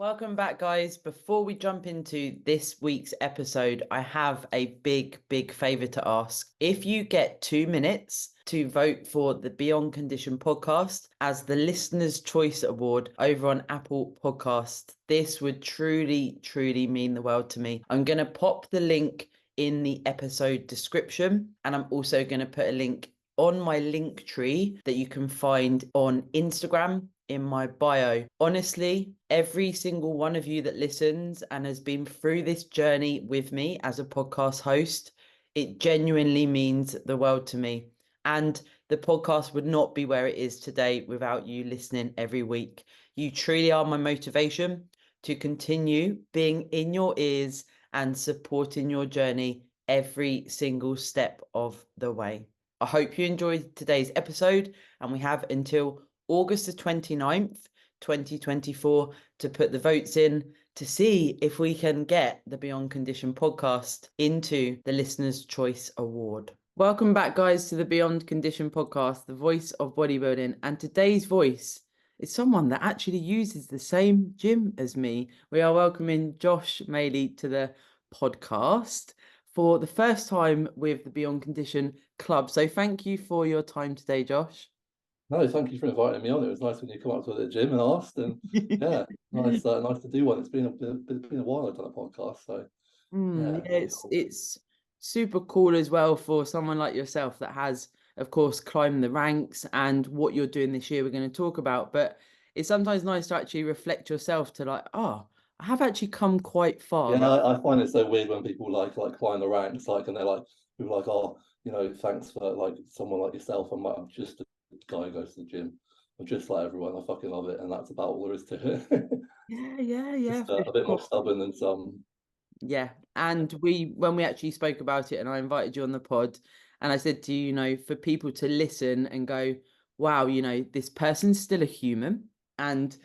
Welcome back, guys. Before we jump into this week's episode, I have a big favor to ask. If you get 2 minutes to vote for the Beyond Condition podcast as the Listener's Choice Award over on Apple Podcast, this would truly mean the world to me. I'm going to pop the link in the episode description, and I'm also going to put a link on my link tree that you can find on Instagram in my bio. Honestly, every single one of you that listens and has been through this journey with me as a podcast host, it genuinely means the world to me. And the podcast would not be where it is today without you listening every week. You truly are my motivation to continue being in your ears and supporting your journey every single step of the way. I hope you enjoyed today's episode, and we have until August the 29th, 2024 to put the votes in to see if we can get the Beyond Condition podcast into the Listener's Choice Award. Welcome back, guys, to the Beyond Condition podcast, the voice of bodybuilding. And today's voice is someone that actually uses the same gym as me. We are welcoming Josh Maley to the podcast for the first time with the Beyond Condition Club. So thank you for your time today, Josh. No, thank you for inviting me on. It was nice when you come up to the gym and asked, and yeah, nice to do one. It's been a while I've done a podcast, so yeah, cool. it's super cool as well for someone like yourself that has, of course, climbed the ranks, and what you're doing this year we're going to talk about. But it's sometimes nice to actually reflect yourself to like, oh, I have actually come quite far. Yeah, Right? I find it so weird when people like climb the ranks, and they're like, people are like, oh, thanks for like someone like yourself. I'm like, I'm just a guy who goes to the gym. I'm just like everyone. I fucking love it, and that's about all there is to it. Yeah, Just for a bit more sure. stubborn than some. Yeah. And when we actually spoke about it and I invited you on the pod and I said to you, for people to listen and go, wow, this person's still a human. And,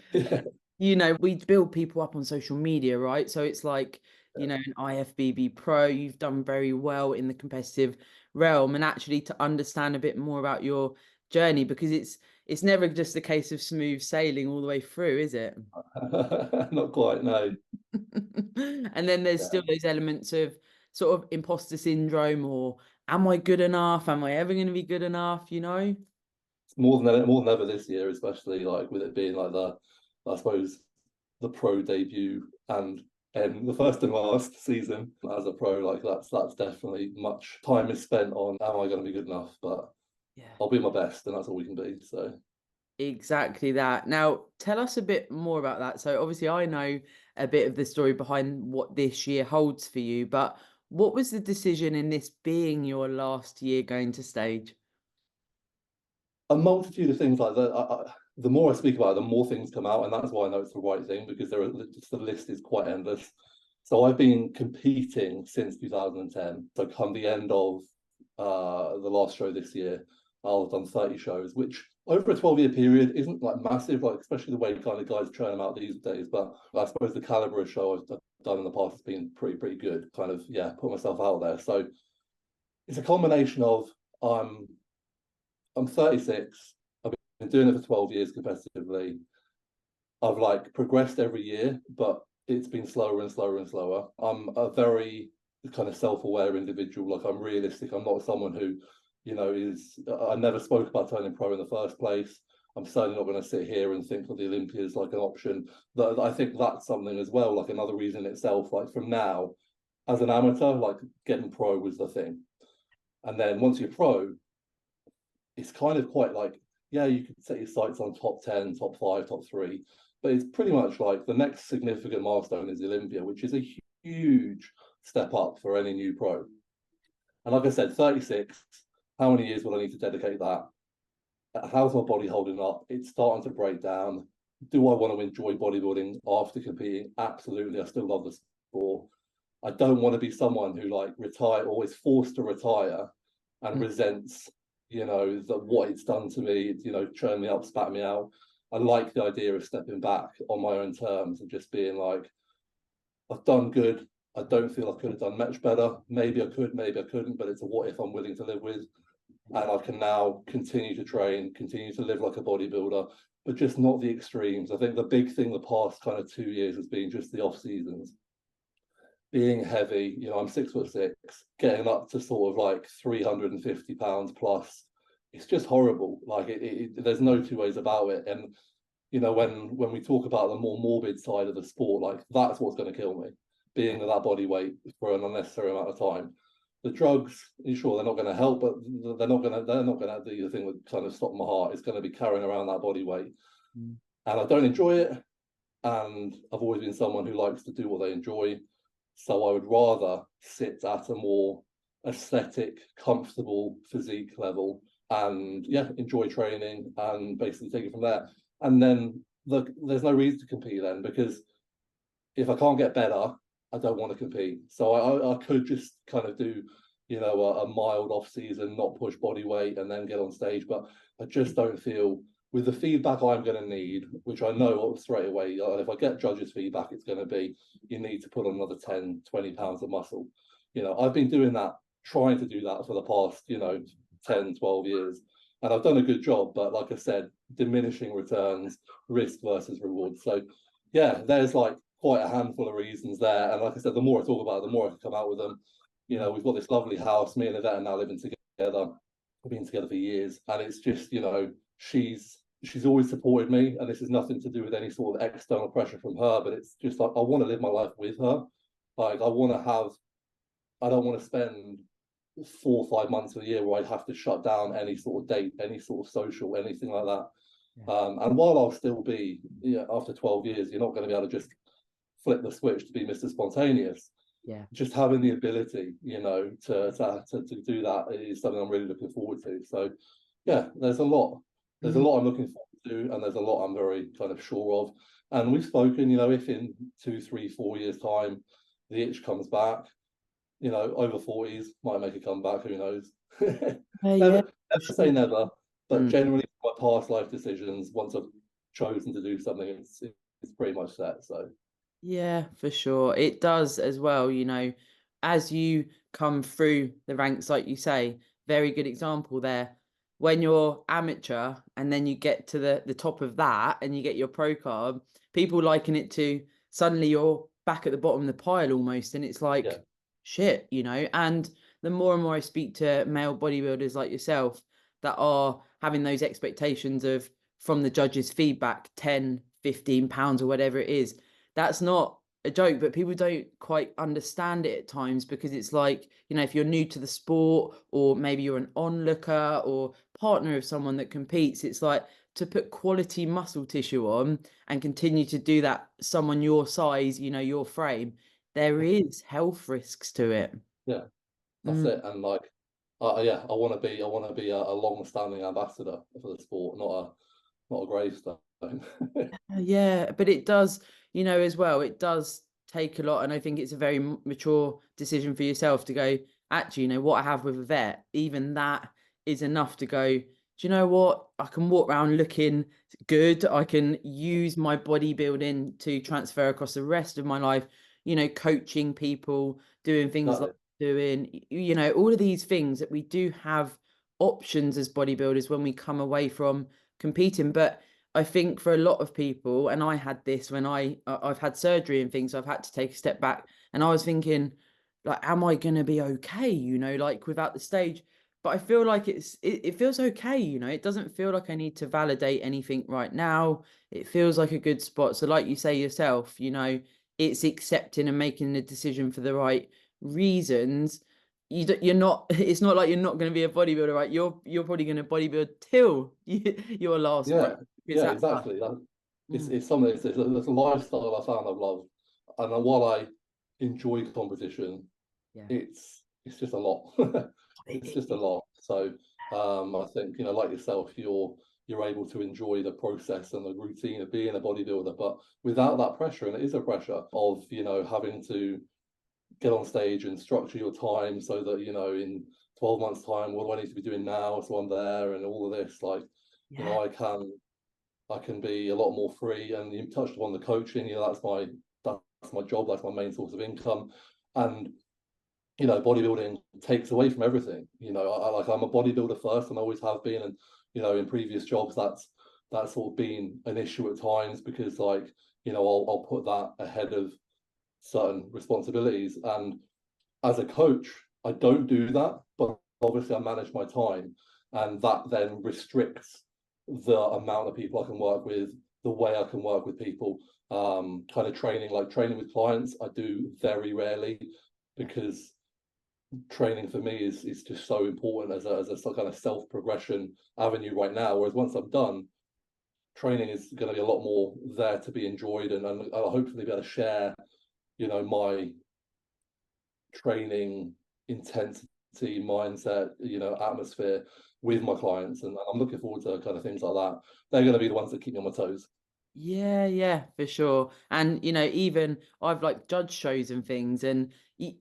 we build people up on social media, right? So it's like, an IFBB Pro, you've done very well in the competitive realm, and actually to understand a bit more about your journey, because it's never just a case of smooth sailing all the way through, is it? Not quite, no. And then there's still those elements of sort of imposter syndrome, or am I good enough? Am I ever going to be good enough? It's more than ever this year, especially like with it being like I suppose the pro debut and the first and last season as a pro. Like that's definitely much time is spent on am I going to be good enough? But Yeah, I'll be my best, and that's all we can be. So exactly that. Now, tell us a bit more about that. So obviously I know a bit of the story behind what this year holds for you, but what was the decision in this being your last year going to stage? a multitude of things like that. The more I speak about it, the more things come out, and that's why I know it's the right thing, because the list is quite endless. So I've been competing since 2010. So come the end of the last show this year, I'll have done 30 shows, which over a 12-year period isn't like massive, like especially the way kind of guys churn them out these days. But I suppose the caliber of show I've done in the past has been pretty good. Kind of put myself out there. So it's a combination of I'm 36. I've been doing it for 12 years competitively. I've like progressed every year, but it's been slower and slower and slower. I'm a very kind of self-aware individual. Like I'm realistic. I'm not someone who, I never spoke about turning pro in the first place. I'm certainly not going to sit here and think that the Olympia is like an option. That I think that's something as well, like another reason itself. Like from now, as an amateur, like getting pro was the thing. And then once you're pro, it's kind of quite like, yeah, you could set your sights on top 10, top 5, top 3, but it's pretty much like the next significant milestone is the Olympia, which is a huge step up for any new pro. And like I said, 36, how many years will I need to dedicate that? How's my body holding up? It's starting to break down. Do I want to enjoy bodybuilding after competing? Absolutely. I still love the sport. I don't want to be someone who like retire or is forced to retire and resents that what it's done to me, churn me up, spat me out. I like the idea of stepping back on my own terms and just being like, I've done good. I don't feel I could have done much better. Maybe I could, maybe I couldn't, but it's a what if I'm willing to live with. and I can now continue to train, continue to live like a bodybuilder, but just not the extremes. I think the big thing the past kind of 2 years has been just the off seasons. Being heavy, I'm 6'6", getting up to sort of like 350 pounds plus. It's just horrible. Like there's no two ways about it. And when we talk about the more morbid side of the sport, like that's what's going to kill me, being at that body weight for an unnecessary amount of time. The drugs, sure, they're not going to help, but they're not going to do the thing that kind of stop my heart. It's going to be carrying around that body weight, and I don't enjoy it. And I've always been someone who likes to do what they enjoy. So I would rather sit at a more aesthetic, comfortable physique level and enjoy training and basically take it from there. And then there's no reason to compete then, because if I can't get better, I don't want to compete. So I could just kind of do, a mild off season, not push body weight and then get on stage. But I just don't feel, with the feedback I'm going to need, which I know straight away, if I get judges' feedback, it's going to be, you need to put on another 10, 20 pounds of muscle. I've been doing that, trying to do that for the past, 10, 12 years. And I've done a good job, but like I said, diminishing returns, risk versus reward. So there's like quite a handful of reasons there. And like I said, the more I talk about it, the more I can come out with them. We've got this lovely house, me and Yvette are now living together. We've been together for years. And it's just, she's always supported me. And this is nothing to do with any sort of external pressure from her, but it's just like, I want to live my life with her. Like I don't want to spend 4 or 5 months of the year where I'd have to shut down any sort of date, any sort of social, anything like that. And while I'll still be, after 12 years, you're not going to be able to just flip the switch to be Mr. Spontaneous. Just having the ability, to do that is something I'm really looking forward to. So there's a lot I'm looking forward to, and there's a lot I'm very kind of sure of. And we've spoken, if in 2, 3, 4 years time the itch comes back, over 40s might make a comeback, who knows. Never say never, but generally my past life decisions, once I've chosen to do something, it's pretty much set. So yeah, for sure, it does as well. As you come through the ranks, like you say, very good example there, when you're amateur and then you get to the top of that and you get your pro card, people liken it to suddenly you're back at the bottom of the pile almost, and it's like shit. And the more and more I speak to male bodybuilders like yourself that are having those expectations of, from the judges' feedback, 10, 15 pounds or whatever it is, that's not a joke, but people don't quite understand it at times, because it's like, if you're new to the sport, or maybe you're an onlooker or partner of someone that competes, it's like, to put quality muscle tissue on and continue to do that, someone your size, your frame, there is health risks to it. That's it. And like I want to be a long-standing ambassador for the sport, not a gravestone. Yeah, but it does, as well, it does take a lot. And I think it's a very mature decision for yourself to go, actually, what I have with a vet, even that is enough to go, do you know what? I can walk around looking good. I can use my bodybuilding to transfer across the rest of my life, coaching people, doing things like doing, all of these things that we do have options as bodybuilders when we come away from competing. But I think for a lot of people, and I had this when I've had surgery and things, so I've had to take a step back, and I was thinking, like, am I going to be okay, like without the stage? But I feel like it feels okay, it doesn't feel like I need to validate anything right now. It feels like a good spot. So like you say yourself, it's accepting and making a decision for the right reasons. You're not, it's not like you're not going to be a bodybuilder, right? You're probably going to bodybuild till your last breath. Exactly. It's something. It's a lifestyle I found I've loved, and while I enjoy competition, it's just a lot. It's just a lot. So I think, like yourself, you're able to enjoy the process and the routine of being a bodybuilder, but without that pressure. And it is a pressure of having to get on stage and structure your time so that in 12 months time, what do I need to be doing now so I'm there, and all of this, like I can be a lot more free. And you touched upon the coaching, that's my job, that's my main source of income. And bodybuilding takes away from everything. I'm a bodybuilder first and always have been. And, in previous jobs, that's sort of been an issue at times because I'll put that ahead of certain responsibilities. And as a coach, I don't do that, but obviously I manage my time, and that then restricts the amount of people I can work with, the way I can work with people. Kind of training with clients, I do very rarely, because training for me is just so important as a kind of self-progression avenue right now. Whereas once I'm done, training is going to be a lot more there to be enjoyed, and I'll hopefully be able to share, my training intensity, mindset, atmosphere with my clients. And I'm looking forward to kind of things like that. They're going to be the ones that keep me on my toes. Yeah, for sure. And even I've judged shows and things, and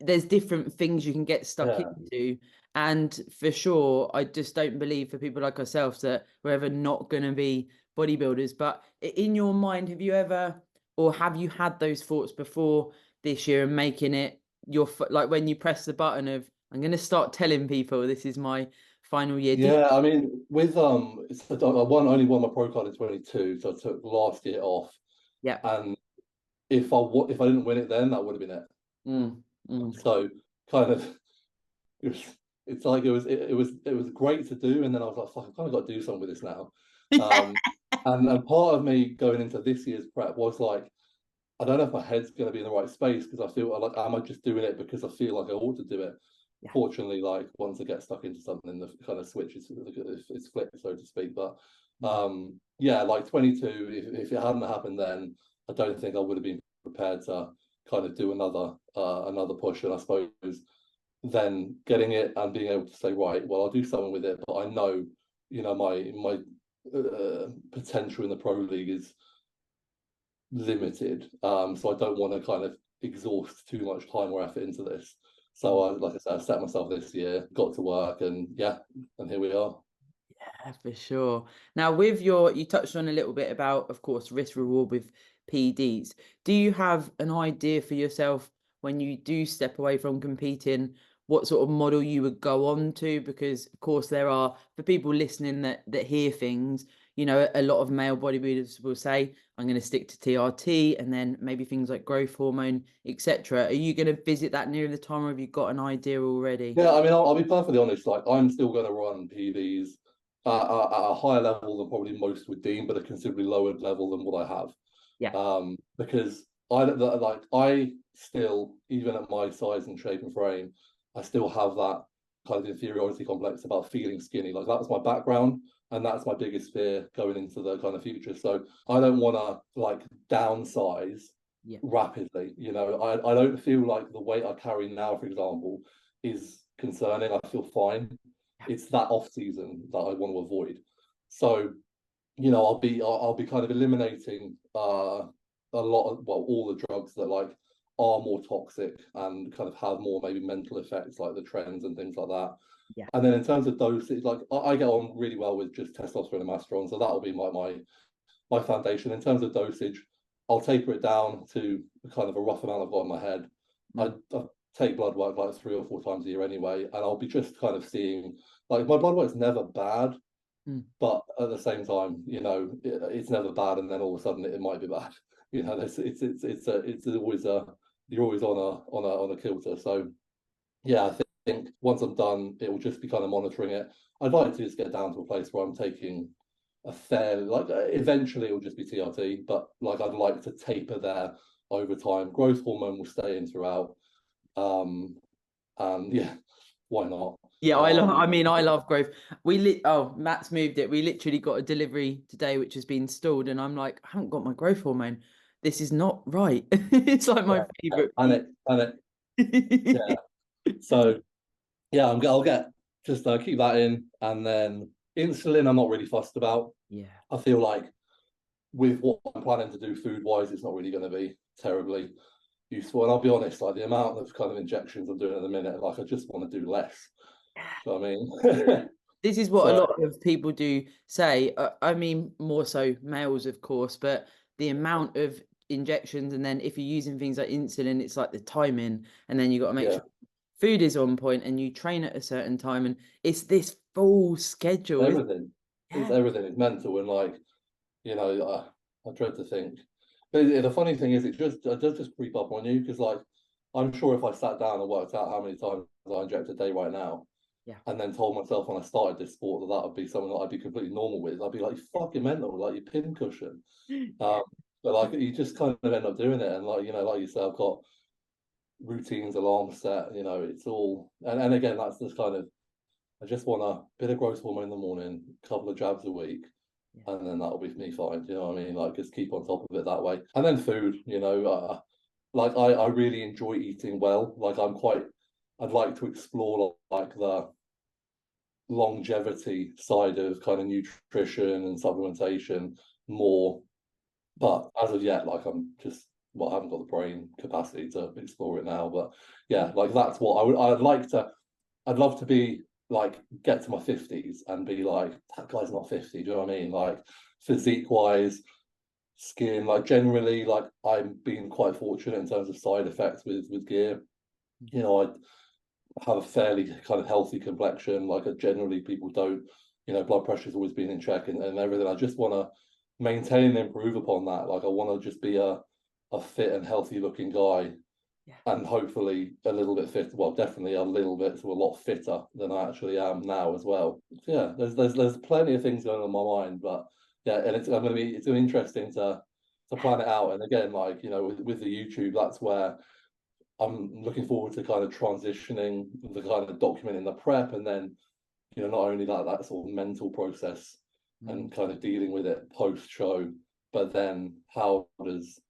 there's different things you can get stuck into. And for sure, I just don't believe for people like ourselves that we're ever not going to be bodybuilders. But in your mind, have you ever, or have you had those thoughts before this year and making it your, like when you press the button of, I'm going to start telling people this is my final year? Yeah, I mean, with I only won my pro card in 22, so I took last year off. Yeah. And if I didn't win it then, that would have been it. So kind of, it's like it was great to do, and then I was like, fuck, I've kind of got to do something with this now. And part of me going into this year's prep was like, I don't know if my head's going to be in the right space, because I feel like, am I just doing it because I feel like I ought to do it? Yeah. Fortunately, once I get stuck into something, the kind of switch is flipped, so to speak. But 22, if it hadn't happened then, I don't think I would have been prepared to kind of do another push. And I suppose then getting it and being able to say, right, well, I'll do something with it, but I know, my potential in the pro league is limited. So I don't want to kind of exhaust too much time or effort into this. So like I said, I set myself this year, got to work, and here we are. Yeah, for sure. Now, with you touched on a little bit about, of course, risk reward with PDs. Do you have an idea for yourself when you do step away from competing, what sort of model you would go on to? Because, of course, there are, for people listening that hear things, a lot of male bodybuilders will say, I'm going to stick to TRT, and then maybe things like growth hormone, etc. Are you going to visit that near the time, or have you got an idea already? Yeah, I mean, I'll be perfectly honest. I'm still going to run PDs at a higher level than probably most would deem, but a considerably lower level than what I have. Yeah. Because I still, even at my size and shape and frame, I still have that kind of inferiority complex about feeling skinny. Like, that's my background, and that's my biggest fear going into the kind of future. So I don't want to downsize rapidly. I don't feel like the weight I carry now, for example, is concerning. I feel fine. It's that off season that I want to avoid. So I'll be kind of eliminating a lot of, well, all the drugs that are more toxic and kind of have more maybe mental effects, like the trends and things like that. Yeah. And then in terms of dosage, I get on really well with just testosterone and masteron, so that'll be my foundation. In terms of dosage, I'll taper it down to kind of a rough amount I've got in my head. I take blood work 3 or 4 times a year anyway, and I'll be just kind of seeing, my blood work's never bad, but at the same time, it's never bad, and then all of a sudden it might be bad. It's always you're always on a kilter. So yeah, I think once I'm done, it will just be kind of monitoring it. I'd like to just get down to a place where I'm taking a fair, eventually it will just be TRT, but I'd like to taper there over time. Growth hormone will stay in throughout. And yeah, why not? Yeah, I love growth. Matt's moved it. We literally got a delivery today, which has been stalled, and I'm like, I haven't got my growth hormone. This is not right. It's like my favorite. And yeah. So yeah, I'll get just keep that in, and then insulin I'm not really fussed about. Yeah. I feel like with what I'm planning to do food wise, it's not really going to be terribly useful. And I'll be honest, the amount of kind of injections I'm doing at the minute, I just want to do less. Do you know what I mean? This is what a lot of people do say. I mean, more so males, of course, but the amount of injections, and then if you're using things like insulin, it's like the timing, and then you got to make sure food is on point and you train at a certain time, and it's this full schedule. Everything. It's Yeah. everything. It's mental, and like, you know, I dread to think. But the funny thing is, it does just creep up on you because, like, I'm sure if I sat down and worked out how many times I inject a day right now, Yeah. and then told myself when I started this sport that that would be something that I'd be completely normal with, I'd be like, you fucking mental, like your pincushion. Yeah. Um, but like, you just kind of end up doing it, and like, you know, like you said, I've got routines, alarms set. You know, it's all, and again, that's just kind of, I just want a bit of growth hormone in the morning, a couple of jabs a week, Yeah. and then that'll be me fine. You know what I mean? Like, just keep on top of it that way. And then food, you know, like I really enjoy eating well. Like I'd like to explore like the longevity side of kind of nutrition and supplementation more. But as of yet, like I haven't got the brain capacity to explore it now. But yeah, like that's what I'd love to be like, get to my 50s and be like, that guy's not 50. Do you know what I mean? Like, physique wise, skin, like generally, like I'm being quite fortunate in terms of side effects with gear. You know, I have a fairly kind of healthy complexion. Like, generally people don't, you know, blood pressure's always been in check and everything. I just want to maintain and improve upon that. Like, I want to just be a fit and healthy looking guy, Yeah. and hopefully a little bit fit. Well, definitely a little bit to a lot fitter than I actually am now as well. So yeah, there's plenty of things going on in my mind, but yeah, and it's going to be interesting to plan it out. And again, like, you know, with the YouTube, that's where I'm looking forward to kind of transitioning the kind of documenting the prep, and then, you know, not only that sort of mental process and kind of dealing with it post show, but then how does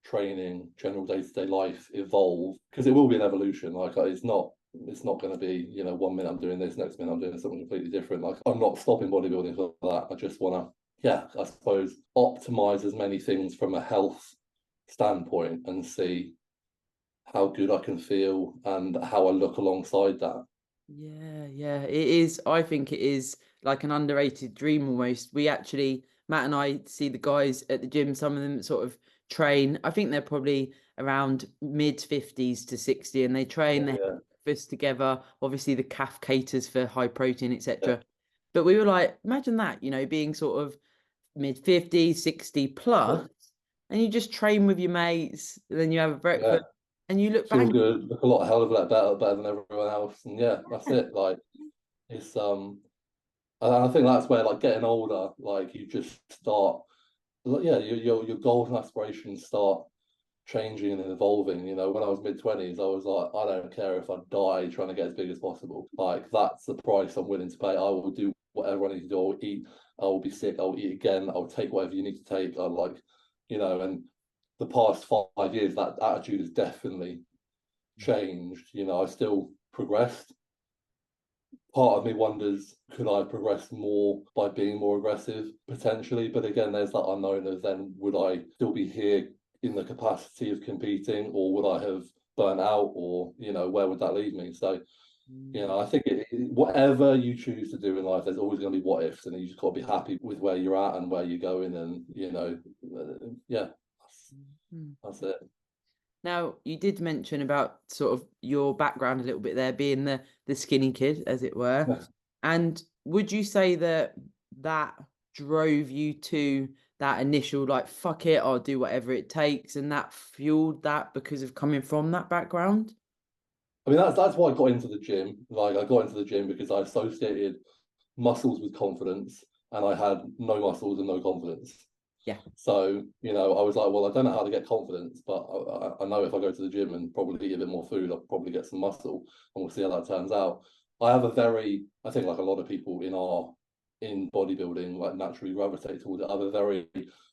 training, general day-to-day life evolve? Because it will be an evolution. Like, it's not going to be, you know, 1 minute I'm doing this, next minute I'm doing something completely different. Like, I'm not stopping bodybuilding for that. I just want to, yeah, I suppose, optimize as many things from a health standpoint and see how good I can feel and how I look alongside that. Yeah, it is. I think it is like an underrated dream almost. We actually, Matt and I see the guys at the gym, some of them sort of train. I think they're probably around mid 50s to 60, and they train, they have Yeah, breakfast together. Obviously, the calf caters for high protein, yeah, etc. But we were like, imagine that, you know, being sort of mid 50s, 60 yeah, plus, and you just train with your mates, and then you have a yeah. breakfast, and you look Feel back. good, look a lot, a hell of a lot better than everyone else, and yeah, that's it. Like, it's and I think that's where, like, getting older, like, you just start, yeah, your goals and aspirations start changing and evolving. You know, when I was mid-20s, I was like, I don't care if I die trying to get as big as possible. Like, that's the price I'm willing to pay. I will do whatever I need to do. I will eat. I will be sick. I will eat again. I will take whatever you need to take. I like, you know, and the past 5 years, that attitude has definitely changed. You know, I still progressed. Part of me wonders, could I progress more by being more aggressive potentially? But again, there's that unknown of, then would I still be here in the capacity of competing, or would I have burnt out, or, you know, where would that leave me? So, you know, I think whatever you choose to do in life, there's always going to be what ifs, and you just got to be happy with where you're at and where you're going, and, you know, yeah, that's it. Now, you did mention about sort of your background a little bit there, being the skinny kid, as it were. Yeah. And would you say that that drove you to that initial, like, fuck it, I'll do whatever it takes, and that fueled that because of coming from that background? I mean, that's why I got into the gym. Like, I got into the gym because I associated muscles with confidence, and I had no muscles and no confidence. Yeah. So, you know, I was like, well, I don't know how to get confidence, but I know if I go to the gym and probably eat a bit more food, I'll probably get some muscle, and we'll see how that turns out. I think, like a lot of people in bodybuilding, like, naturally gravitate towards it. I have a very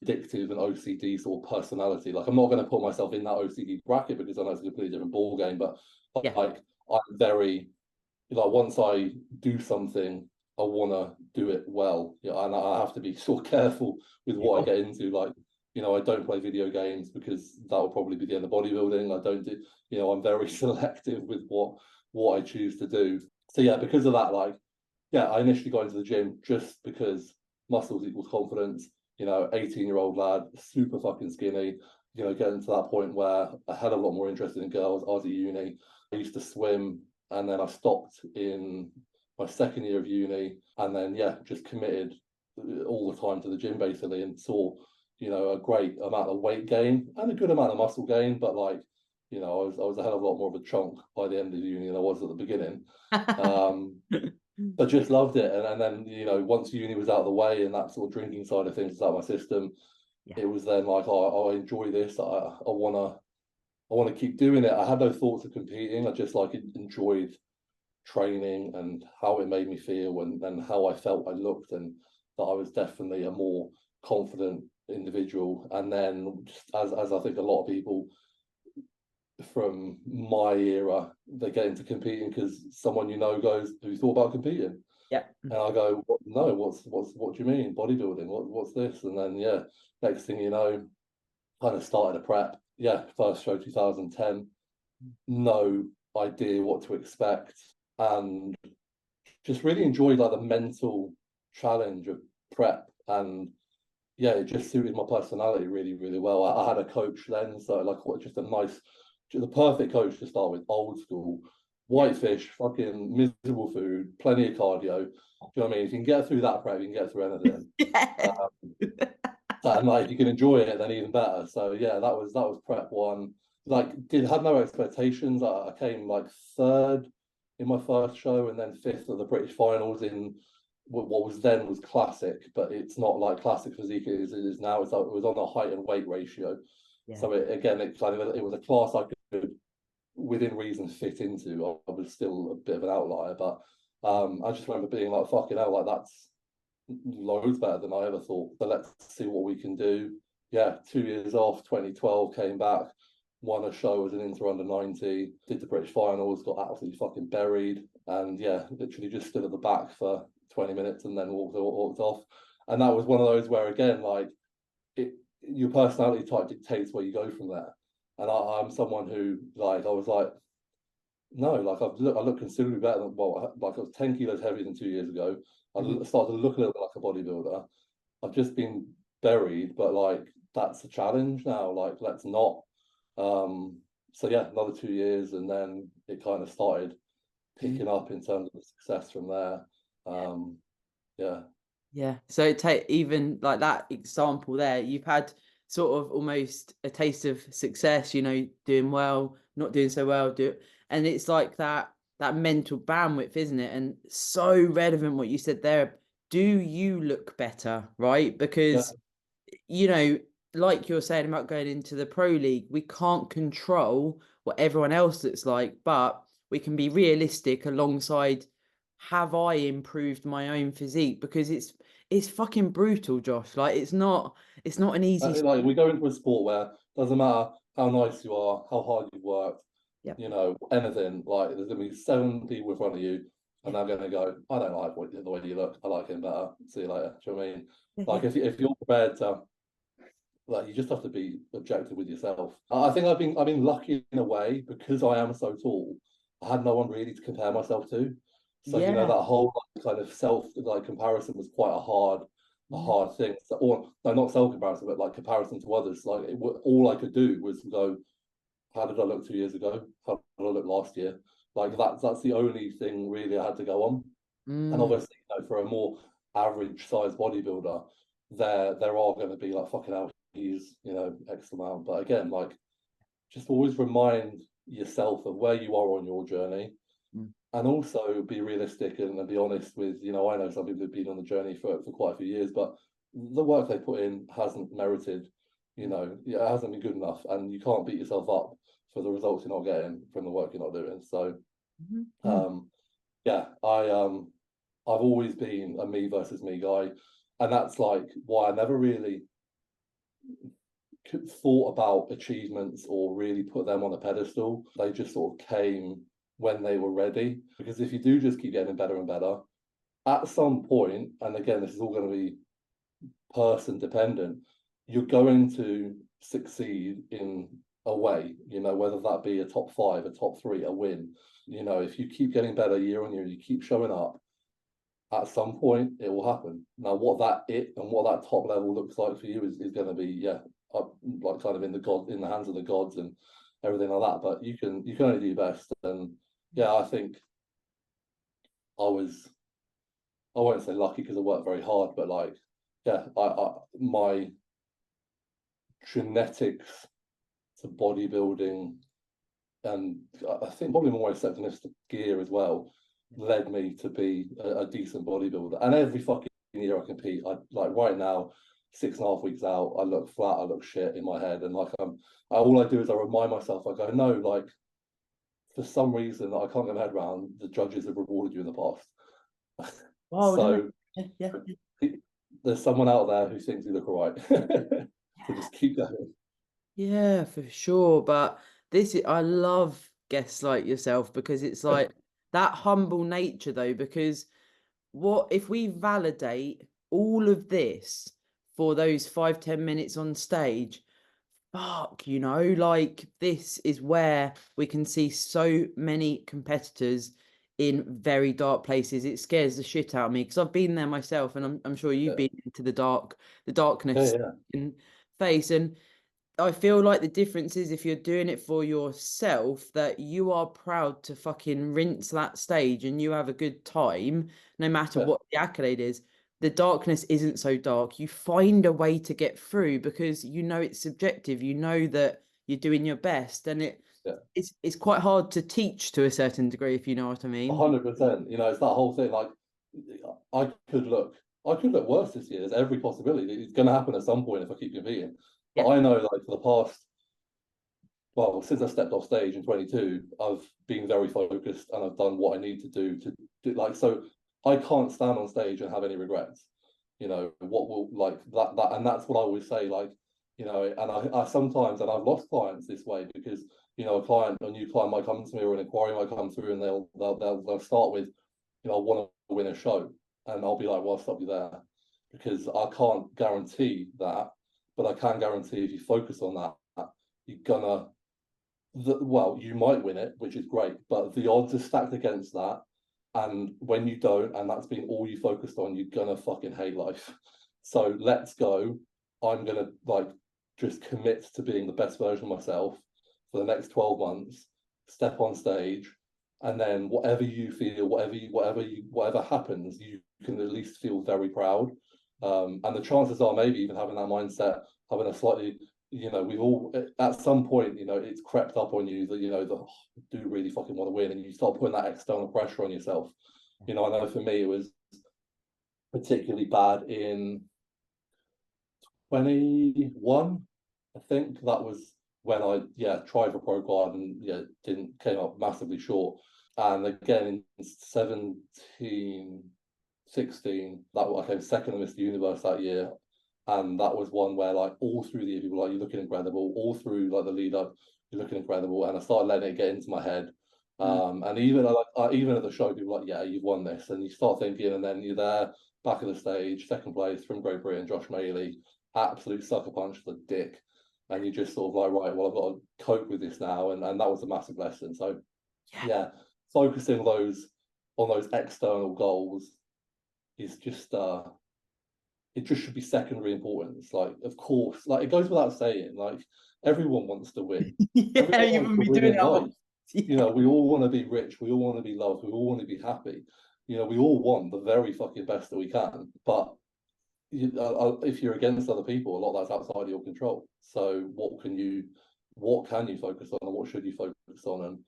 addictive and OCD sort of personality. Like, I'm not going to put myself in that OCD bracket because I know it's a completely different ball game, but Yeah. like, I'm very, like, once I do something, I want to do it well. Yeah, and I have to be so careful with what I get into. Like, you know, I don't play video games because that will probably be the end of bodybuilding. I don't do, you know, I'm very selective with what I choose to do. So yeah, because of that, like, yeah, I initially got into the gym just because muscles equals confidence. You know, 18-year-old lad, super fucking skinny. You know, getting to that point where I had a lot more interested in girls. I was at uni. I used to swim and then I stopped in my second year of uni, and then just committed all the time to the gym basically, and saw a great amount of weight gain and a good amount of muscle gain, but like I was a hell of a lot more of a chunk by the end of the uni than I was at the beginning. But just loved it, and then once uni was out of the way and that sort of drinking side of things was out of my system, it was then like, I enjoy this. I wanna keep doing it. I had no thoughts of competing. I just like enjoyed training and how it made me feel, and how I felt I looked, and that I was definitely a more confident individual. And then just as I think a lot of people from my era, they get into competing because someone goes, "Have you thought about competing?" Yeah. And I go, "No, what do you mean bodybuilding? What's this?" And then next thing you know, kind of started a prep. First show 2010, no idea what to expect, and just really enjoyed like the mental challenge of prep. And it just suited my personality really, really well. I had a coach then, so like just the perfect coach to start with. Old school, whitefish, fucking miserable food, plenty of cardio. Do you know what I mean? If you can get through that prep, you can get through anything. And like if you can enjoy it, then even better. So that was prep one. Like had no expectations. I came like third in my first show, and then fifth at the British finals in what was classic, but it's not like classic physique as it is now. It was on a height and weight ratio. So it was a class I could within reason fit into. I was still a bit of an outlier, but I just remember being like, fucking hell, like that's loads better than I ever thought. So let's see what we can do. 2 years off, 2012, came back, won a show as an inter under 90, did the British finals, got absolutely fucking buried, and literally just stood at the back for 20 minutes and then walked off. And that was one of those where, again, like your personality type dictates where you go from there. And I'm someone who, like, I was like, no, like I look considerably better than, like I was 10 kilos heavier than 2 years ago. I started to look a little bit like a bodybuilder. I've just been buried, but like that's a challenge now. Like let's not. So another 2 years, and then it kind of started picking up in terms of the success from there. So take even like that example there, you've had sort of almost a taste of success, doing well, not doing so well, and it's like that mental bandwidth, isn't it? And so relevant what you said there. Do you look better, right? Because like you're saying about going into the pro league, we can't control what everyone else looks like, but we can be realistic alongside, have I improved my own physique? Because it's fucking brutal, Josh. Like it's not an easy like we go into a sport where it doesn't matter how nice you are, how hard you've worked, anything, like there's gonna be 7 people in front of you, and they're gonna go, I don't like the way you look, I like him better, see you later. Do you know what I mean? Like if you're prepared to, like, you just have to be objective with yourself. I think I've been lucky in a way, because I am so tall. I had no one really to compare myself to. So that whole kind of self comparison was quite a hard thing. So, or no, not self comparison, but like comparison to others. Like all I could do was go, how did I look 2 years ago? How did I look last year? Like that's the only thing really I had to go on. And obviously, for a more average size bodybuilder, there are going to be like, fucking hell, he's X amount. But again, like just always remind yourself of where you are on your journey, and also be realistic and be honest with, I know some people have been on the journey for quite a few years, but the work they put in hasn't merited, it hasn't been good enough, and you can't beat yourself up for the results you're not getting from the work you're not doing. So I've always been a me versus me guy, and that's like why I never really thought about achievements or really put them on a pedestal. They just sort of came when they were ready, because if you do just keep getting better and better, at some point, and again this is all going to be person dependent, you're going to succeed in a way, whether that be a top 5, a top 3, a win. If you keep getting better year on year, you keep showing up, at some point it will happen. Now what that top level looks like for you is going to be up, like kind of in the hands of the gods and everything like that. But you can only do your best, and yeah, I think I was, I won't say lucky because I worked very hard, but like, yeah, my genetics to bodybuilding, and I think probably more receptiveness to gear as well, led me to be a decent bodybuilder. And every fucking year I compete, I like right now, 6.5 weeks out, I look flat, I look shit in my head, and like all I do is I remind myself, I go, no, like for some reason that I can't get my head around, the judges have rewarded you in the past. Oh, no. So Yeah. there's someone out there who thinks you look all right. So just keep going. Yeah, for sure. But I love guests like yourself because it's like that humble nature though, because what if we validate all of this for those 5-10 minutes on stage? Fuck, like this is where we can see so many competitors in very dark places. It scares the shit out of me because I've been there myself, and I'm sure you've Yeah, been into the yeah, darkness yeah. in face. And I feel like the difference is if you're doing it for yourself, that you are proud to fucking rinse that stage and you have a good time, no matter Yeah. what the accolade is. The darkness isn't so dark. You find a way to get through because you know it's subjective. You know that you're doing your best, and Yeah. it's quite hard to teach to a certain degree, if you know what I mean. 100%. You know, it's that whole thing. Like, I could look, I could look worse this year. There's every possibility. It's going to happen at some point if I keep competing. But Yeah. I know, like, for the past, well, since I stepped off stage in 22, I've been very focused and I've done what I need to do. Like, so I can't stand on stage and have any regrets. You know, what will like that, and that's what I always say. Like, you know, and I sometimes, and I've lost clients this way because a new client might come to me or an inquiry might come through, and they'll start with, I want to win a show, and I'll be like, well, I'll stop you there because I can't guarantee that, but I can guarantee if you focus on that, you're gonna well, you might win it, which is great, but the odds are stacked against that. And when you don't, and that's been all you focused on, you're gonna fucking hate life. So let's go. I'm gonna like just commit to being the best version of myself for the next 12 months, step on stage, and then whatever you feel, whatever happens, you can at least feel very proud. And the chances are maybe even having that mindset, having a slightly we've all at some point, it's crept up on you that do really fucking want to win, and you start putting that external pressure on yourself. I know for me it was particularly bad in 21. I think that was when I tried for pro card and didn't came up massively short. And again in 17, 16, that I came second in Mr. Universe that year. And that was one where like all through the year people were like, you're looking incredible, all through like the lead up, you're looking incredible. And I started letting it get into my head. Mm. And even at the show, people were like, yeah, you've won this. And you start thinking, and then you're there, back of the stage, second place from Great Britain, Josh Maley, absolute sucker punch for the dick. And you just sort of like, right, well, I've got to cope with this now. And that was a massive lesson. So Yeah. yeah, focusing on those external goals is just it just should be secondary importance. Like, of course, like it goes without saying, like everyone wants to win. Yeah, Everyone you wants to wouldn't be win doing in it otherwise. life. Yeah. We all want to be rich, we all want to be loved, we all want to be happy. We all want the very fucking best that we can. But if you're against other people, a lot of that's outside of your control. So what can you focus on, and what should you focus on? And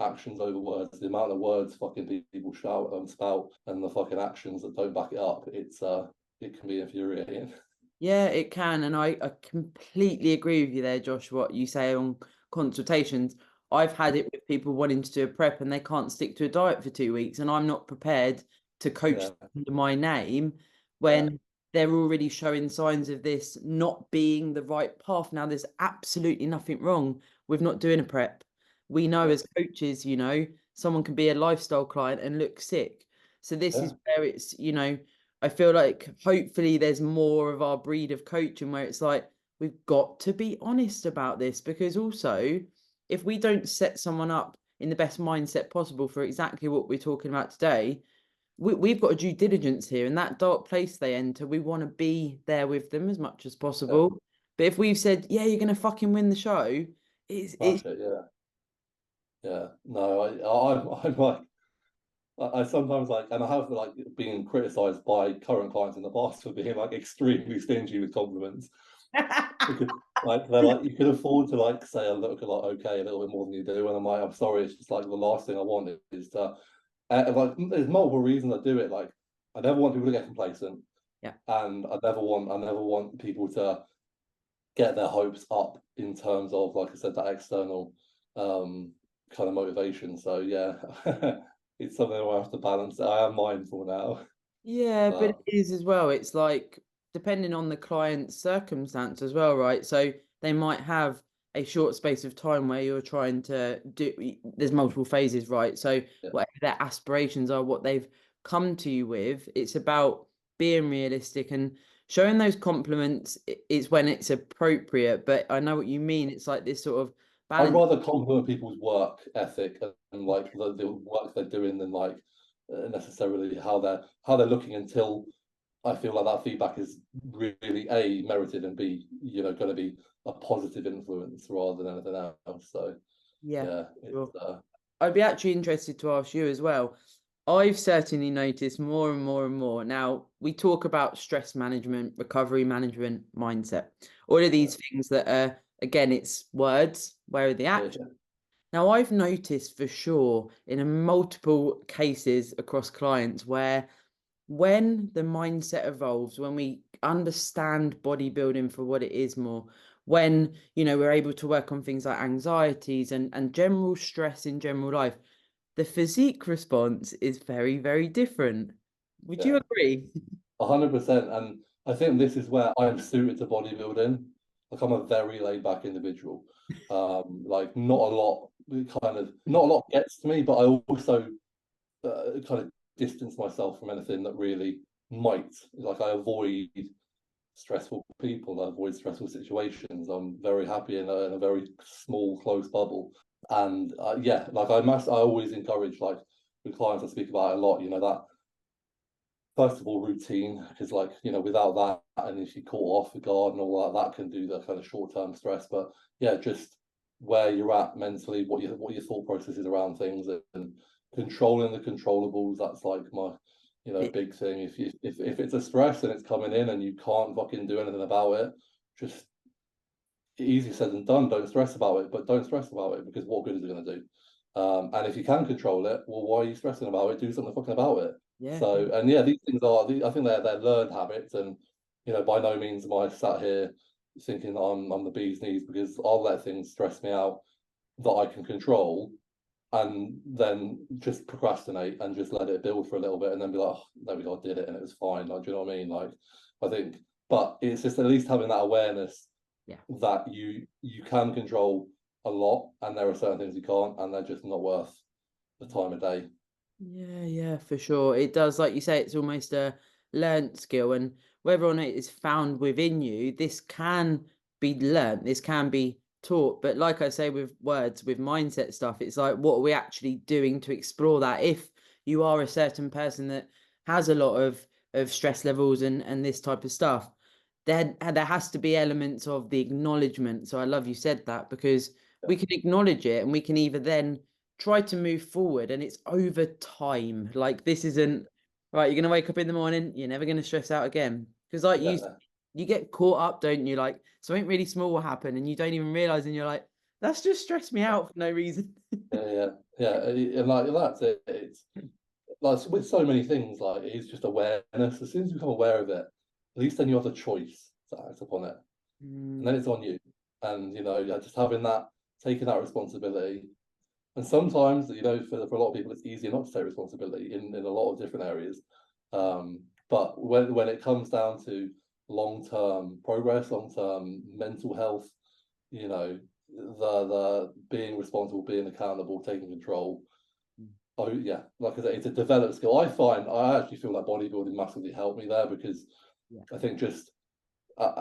actions over words. The amount of words fucking people shout and spout, and the fucking actions that don't back it up. It can be infuriating. Yeah, it can. And I completely agree with you there, Josh, what you say on consultations. I've had it with people wanting to do a prep and they can't stick to a diet for 2 weeks, and I'm not prepared to coach Yeah, them under my name yeah, when they're already showing signs of this not being the right path. Now, there's absolutely nothing wrong with not doing a prep. We know yeah, as coaches, someone can be a lifestyle client and look sick. So this yeah, is where I feel like hopefully there's more of our breed of coaching where it's like, we've got to be honest about this, because also if we don't set someone up in the best mindset possible for exactly what we're talking about today, we've got a due diligence here, and that dark place they enter, we want to be there with them as much as yeah. possible. But if we've said, yeah, you're going to fucking win the show, it's Smash it, yeah. Yeah, no, I'm like, I sometimes like, and I have like been criticised by current clients in the past for being like extremely stingy with compliments. Because like they're like, you can afford to like say I look a lot okay a little bit more than you do, and I'm like, I'm sorry, it's just like the last thing I want is to like there's multiple reasons I do it. Like I never want people to get complacent, Yeah. and I never want people to get their hopes up in terms of, like I said, that external kind of motivation. So yeah, it's something I have to balance. I am mindful now, Yeah, but it but is as well. It's like depending on the client's circumstance as well, right? So they might have a short space of time where you're trying to do, there's multiple phases, right? So yeah, whatever their aspirations are, what they've come to you with, it's about being realistic and showing those compliments is when it's appropriate. But I know what you mean. It's like this sort of I'd balance. rather compliment people's work ethic and like the work they're doing than like necessarily how they're looking, until I feel like that feedback is really A, merited, and B, going to be a positive influence rather than anything else. So Yeah, yeah, sure. it's I'd be actually interested to ask you as well. I've certainly noticed more and more and more. Now, we talk about stress management, recovery management, mindset, all of yeah, these things that are, again, it's words, where are the yeah, actions? Now, I've noticed for sure in a multiple cases across clients where when the mindset evolves, when we understand bodybuilding for what it is more, when we're able to work on things like anxieties and general stress in general life, the physique response is very, very different. Would you yeah. agree? 100%. And I think this is where I'm suited to bodybuilding. Like I'm a very laid back individual. Like not a lot gets to me, but I also kind of distance myself from anything that really might. Like I avoid stressful people, I avoid stressful situations. I'm very happy in a very small, close bubble. And yeah, like I always encourage like with clients I speak about it a lot, that first of all routine, because like without that, and if you caught off the guard and all that can do the kind of short-term stress. But yeah, just where you're at mentally, what your thought process is around things, and controlling the controllables. That's like my big thing. If it's a stress and it's coming in and you can't fucking do anything about it, just easier said than done. Don't stress about it, but don't stress about it, because what good is it going to do? And if you can control it, well, why are you stressing about it? Do something fucking about it. Yeah, So, and yeah, these things I think they're learned habits, and by no means am I sat here thinking I'm the bee's knees, because I'll let things stress me out that I can control, and then just procrastinate and just let it build for a little bit, and then be like, oh, there we go, I did it, and it was fine. Like, do you know what I mean? Like, I think, but it's just at least having that awareness yeah. that you can control a lot, and there are certain things you can't, and they're just not worth the time of day. Yeah, yeah, for sure. It does, like you say, it's almost a learnt skill, and whether or not it is found within you, this can be learnt, this can be taught. But like I say, with words, with mindset stuff, it's like, what are we actually doing to explore that? If you are a certain person that has a lot of stress levels and this type of stuff, there has to be elements of the acknowledgement. So I love you said that, because Yeah, we can acknowledge it and we can either then try to move forward, and it's over time. Like this isn't right, you're gonna wake up in the morning, you're never gonna stress out again. Because like yeah, you get caught up, don't you? Like something really small will happen and you don't even realize, and you're like, that's just stressed me out for no reason. yeah. And like that's it. It's like with so many things, like it's just awareness. As soon as you become aware of it, at least then you have the choice to act upon it, and then Mm, it's on you. And yeah, just having that, taking that responsibility. And sometimes, for a lot of people, it's easier not to take responsibility in a lot of different areas. But when it comes down to long-term progress, long-term mental health, the being responsible, being accountable, taking control. Oh yeah, like I said, it's a developed skill. I actually feel that bodybuilding massively helped me there, because yeah, I think just like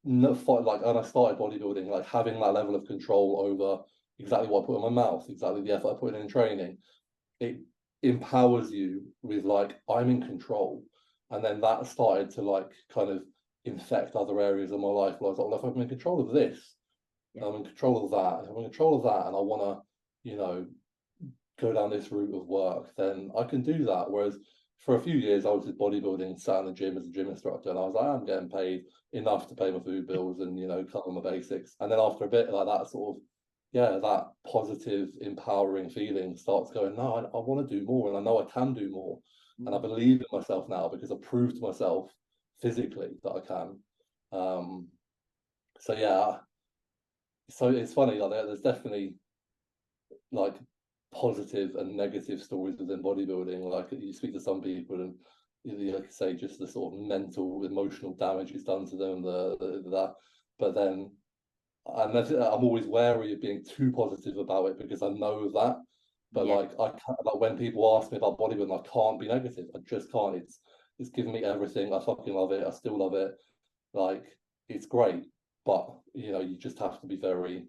when I started bodybuilding, like having that level of control over exactly what I put in my mouth, exactly the effort I put in training, it empowers you with like I'm in control. And then that started to like kind of infect other areas of my life. Where I was like, well, if I'm in control of this, yeah, I'm in control of that, if I'm in control of that, and I want to you know, go down this route of work, then I can do that. Whereas for a few years I was just bodybuilding, sat in the gym as a gym instructor, and I was like, I'm getting paid enough to pay my food bills and, you know, cover my basics. And then after a bit, like that sort of, yeah, that positive, empowering feeling starts going, no, I want to do more, and I know I can do more. And I believe in myself now because I've proved to myself physically that I can. So yeah, so it's funny, like there's definitely like positive and negative stories within bodybuilding. Like you speak to some people and like you say, just the sort of mental, emotional damage it's done to them, that. But then I'm always wary of being too positive about it because I know that. But Yeah. like I can't, like when people ask me about bodybuilding, I can't be negative. I just can't. It's given me everything. I fucking love it. I still love it. Like it's great, but you know, you just have to be very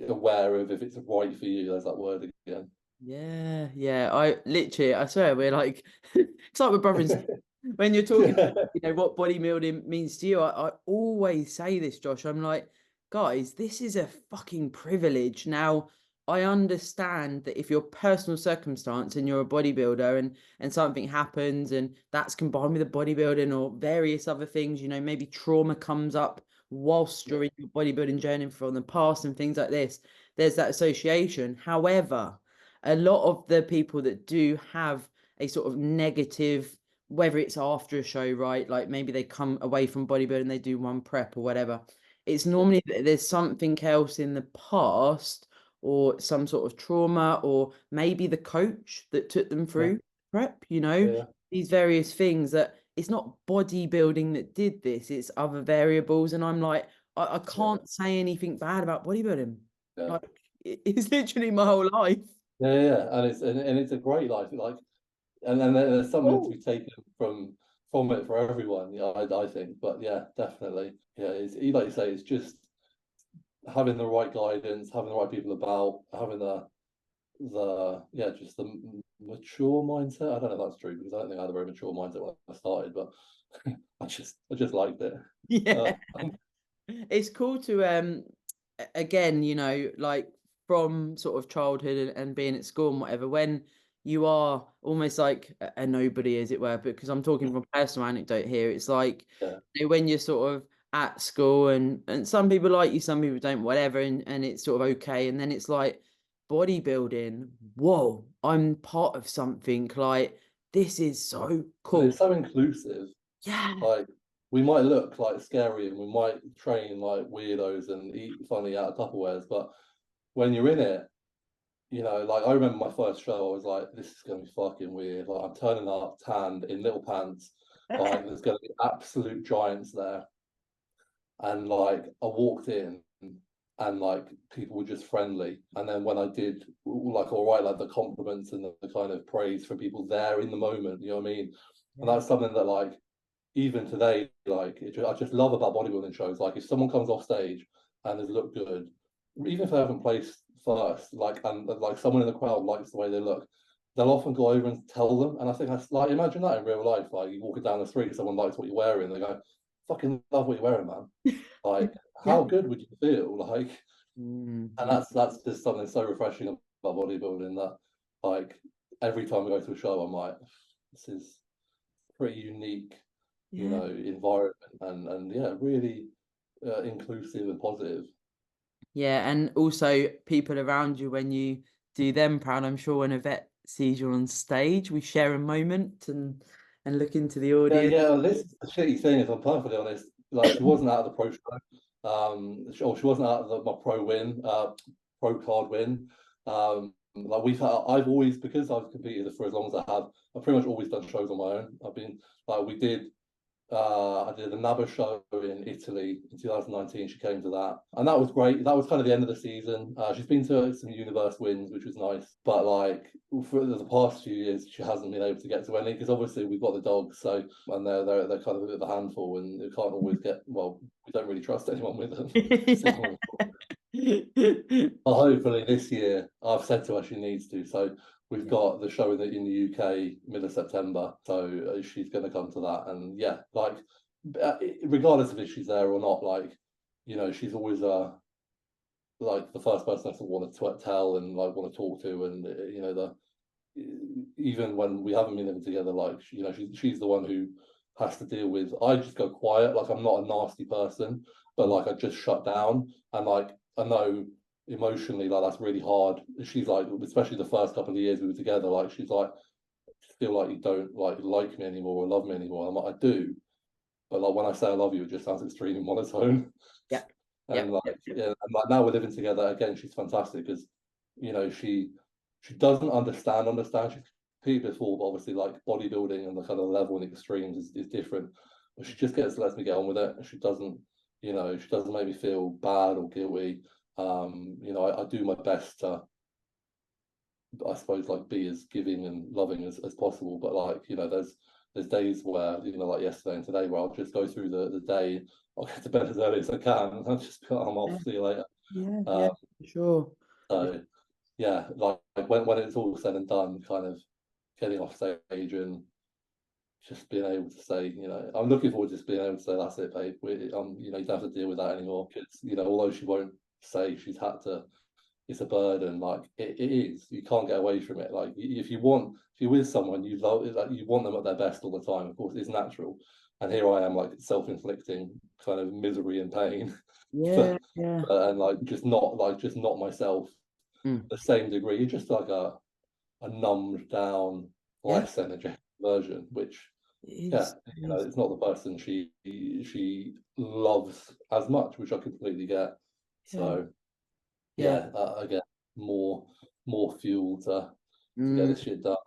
aware of if it's right for you. There's that word again. Yeah. I swear, we're like, it's like we're brother and sister. When you're talking, Yeah, what bodybuilding means to you, I always say this, Josh. I'm like, guys, this is a fucking privilege. Now, I understand that if your personal circumstance and you're a bodybuilder and something happens and that's combined with a bodybuilding or various other things, maybe trauma comes up whilst yeah, you're in your bodybuilding journey from the past and things like this, there's that association. However, a lot of the people that do have a sort of negative, whether it's after a show, right? Like maybe they come away from bodybuilding, they do one prep or whatever. It's yeah, normally that there's something else in the past or some sort of trauma, or maybe the coach that took them yeah, through prep, yeah, these various things that it's not bodybuilding that did this, it's other variables. And I'm like, I yeah, can't say anything bad about bodybuilding. yeah, Like it's literally my whole life. yeah. And it's a great life. Like, and then there's something to Oh, be taken from it for everyone. Yeah, I think. But yeah, definitely. Yeah, it's like you say, it's just having the right guidance, having the right people about, having the yeah, just the mature mindset. I don't know if that's true because I don't think I had a very mature mindset when I started, but I just liked it. yeah. It's cool to again, like from sort of childhood and being at school and whatever, when you are almost like a nobody, as it were, because I'm talking from personal anecdote here. It's like, Yeah, when you're sort of at school and some people like you, some people don't, whatever, and it's sort of okay. And then it's like bodybuilding, whoa, I'm part of something, like this is so and cool. it's so inclusive. Yeah. Like we might look like scary and we might train like weirdos and eat funny out of Tupperwares, but when you're in it, you know, like I remember my first show, I was like, this is gonna be fucking weird. Like I'm turning up tanned in little pants, like there's gonna be absolute giants there. And like I walked in and like people were just friendly. And then when I did like all right, like the compliments and the kind of praise from people there in the moment, you know what I mean? And Yeah. that's something that like even today, like I just love about bodybuilding shows. Like if someone comes off stage and has looked good, even if they haven't placed first, like and like someone in the crowd likes the way they look, they'll often go over and tell them. And I think that's like imagine that in real life. Like you walking down the street, someone likes what you're wearing, they go, "Fucking love what you're wearing, man." Like Yeah. how good would you feel? Like, and Yeah. that's just something so refreshing about bodybuilding that like every time I go to a show, I'm like, this is pretty unique, you Yeah. know, environment and yeah, really inclusive and positive. Yeah, and also people around you when you do them proud. I'm sure when a vet sees you on stage, we share a moment and look into the Yeah, audience. yeah. This is the shitty thing, if I'm perfectly honest. Like she wasn't out of the pro show, or she wasn't out of my pro card win. Like I've always because I've competed for as long as I have. I've pretty much always done shows on my own. I've been like I did a NABA show in Italy in 2019. She came to that, and that was great. That was kind of the end of the season. She's been to some universe wins, which was nice. But like for the past few years, she hasn't been able to get to any because obviously we've got the dogs, so and they're kind of a bit of a handful, and we can't always get. Well, we don't really trust anyone with them. But hopefully this year, I've said to her she needs to. So we've Yeah. got the show in the UK middle of September. So she's going to come to that. And yeah, like regardless of if she's there or not, like you know, she's always like the first person I want to tell and like want to talk to, and you know, even when we haven't been living together, like you know, she's the one who has to deal with. I just go quiet, like I'm not a nasty person, but like I just shut down, and like I know emotionally like that's really hard. She's like, especially the first couple of years we were together, like she's like, I feel like you don't like me anymore or love me anymore. I'm like, I do, but like when I say I love you, it just sounds extremely monotone. Yeah. And Yep. like Yep. Yep. yeah, and like now we're living together again. She's fantastic because you know she doesn't understand. She's competed before, but obviously like bodybuilding and the kind of level and extremes is different. But she just lets me get on with it. She doesn't, you know, she doesn't make me feel bad or guilty. You know, I do my best to, I suppose, like be as giving and loving as possible. But like, you know, there's days where, you know, like yesterday and today where I'll just go through the day, I'll get to bed as early as I can, and I'll just I'm Yeah. off, see you later. Yeah. Yeah. Um, Sure. so yeah, like when it's all said and done, kind of getting off stage and just being able to say, you know, I'm looking forward to just being able to say, that's it, babe. You know, you don't have to deal with that anymore because, you know, although she won't say she's had to, it's a burden. Like it is. You can't get away from it. Like if you're with someone, you love it, like you want them at their best all the time. Of course, it's natural. And here I am, like self-inflicting kind of misery and pain, Yeah. for, Yeah. and just not myself Mm. the same degree. You're just like a numbed down, Yeah. less energetic version, which It yeah, is. It you know, is. it's not the person she loves as much, which I completely get. Yeah. So Yeah. yeah, again, more more fuel to get Mm. this shit done.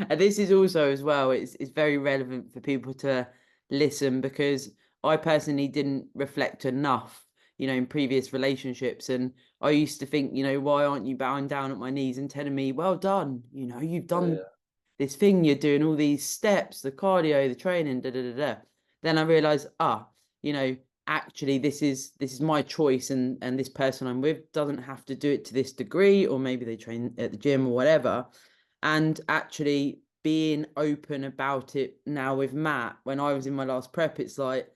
And this is also as well, it's very relevant for people to listen because I personally didn't reflect enough, you know, in previous relationships. And I used to think, you know, why aren't you bowing down at my knees and telling me, well done, you know, you've done Yeah, this thing, you're doing all these steps, the cardio, the training, da da da da. Then I realized, you know, actually this is my choice, and this person I'm with doesn't have to do it to this degree, or maybe they train at the gym or whatever. And actually being open about it now with Matt, when I was in my last prep, it's like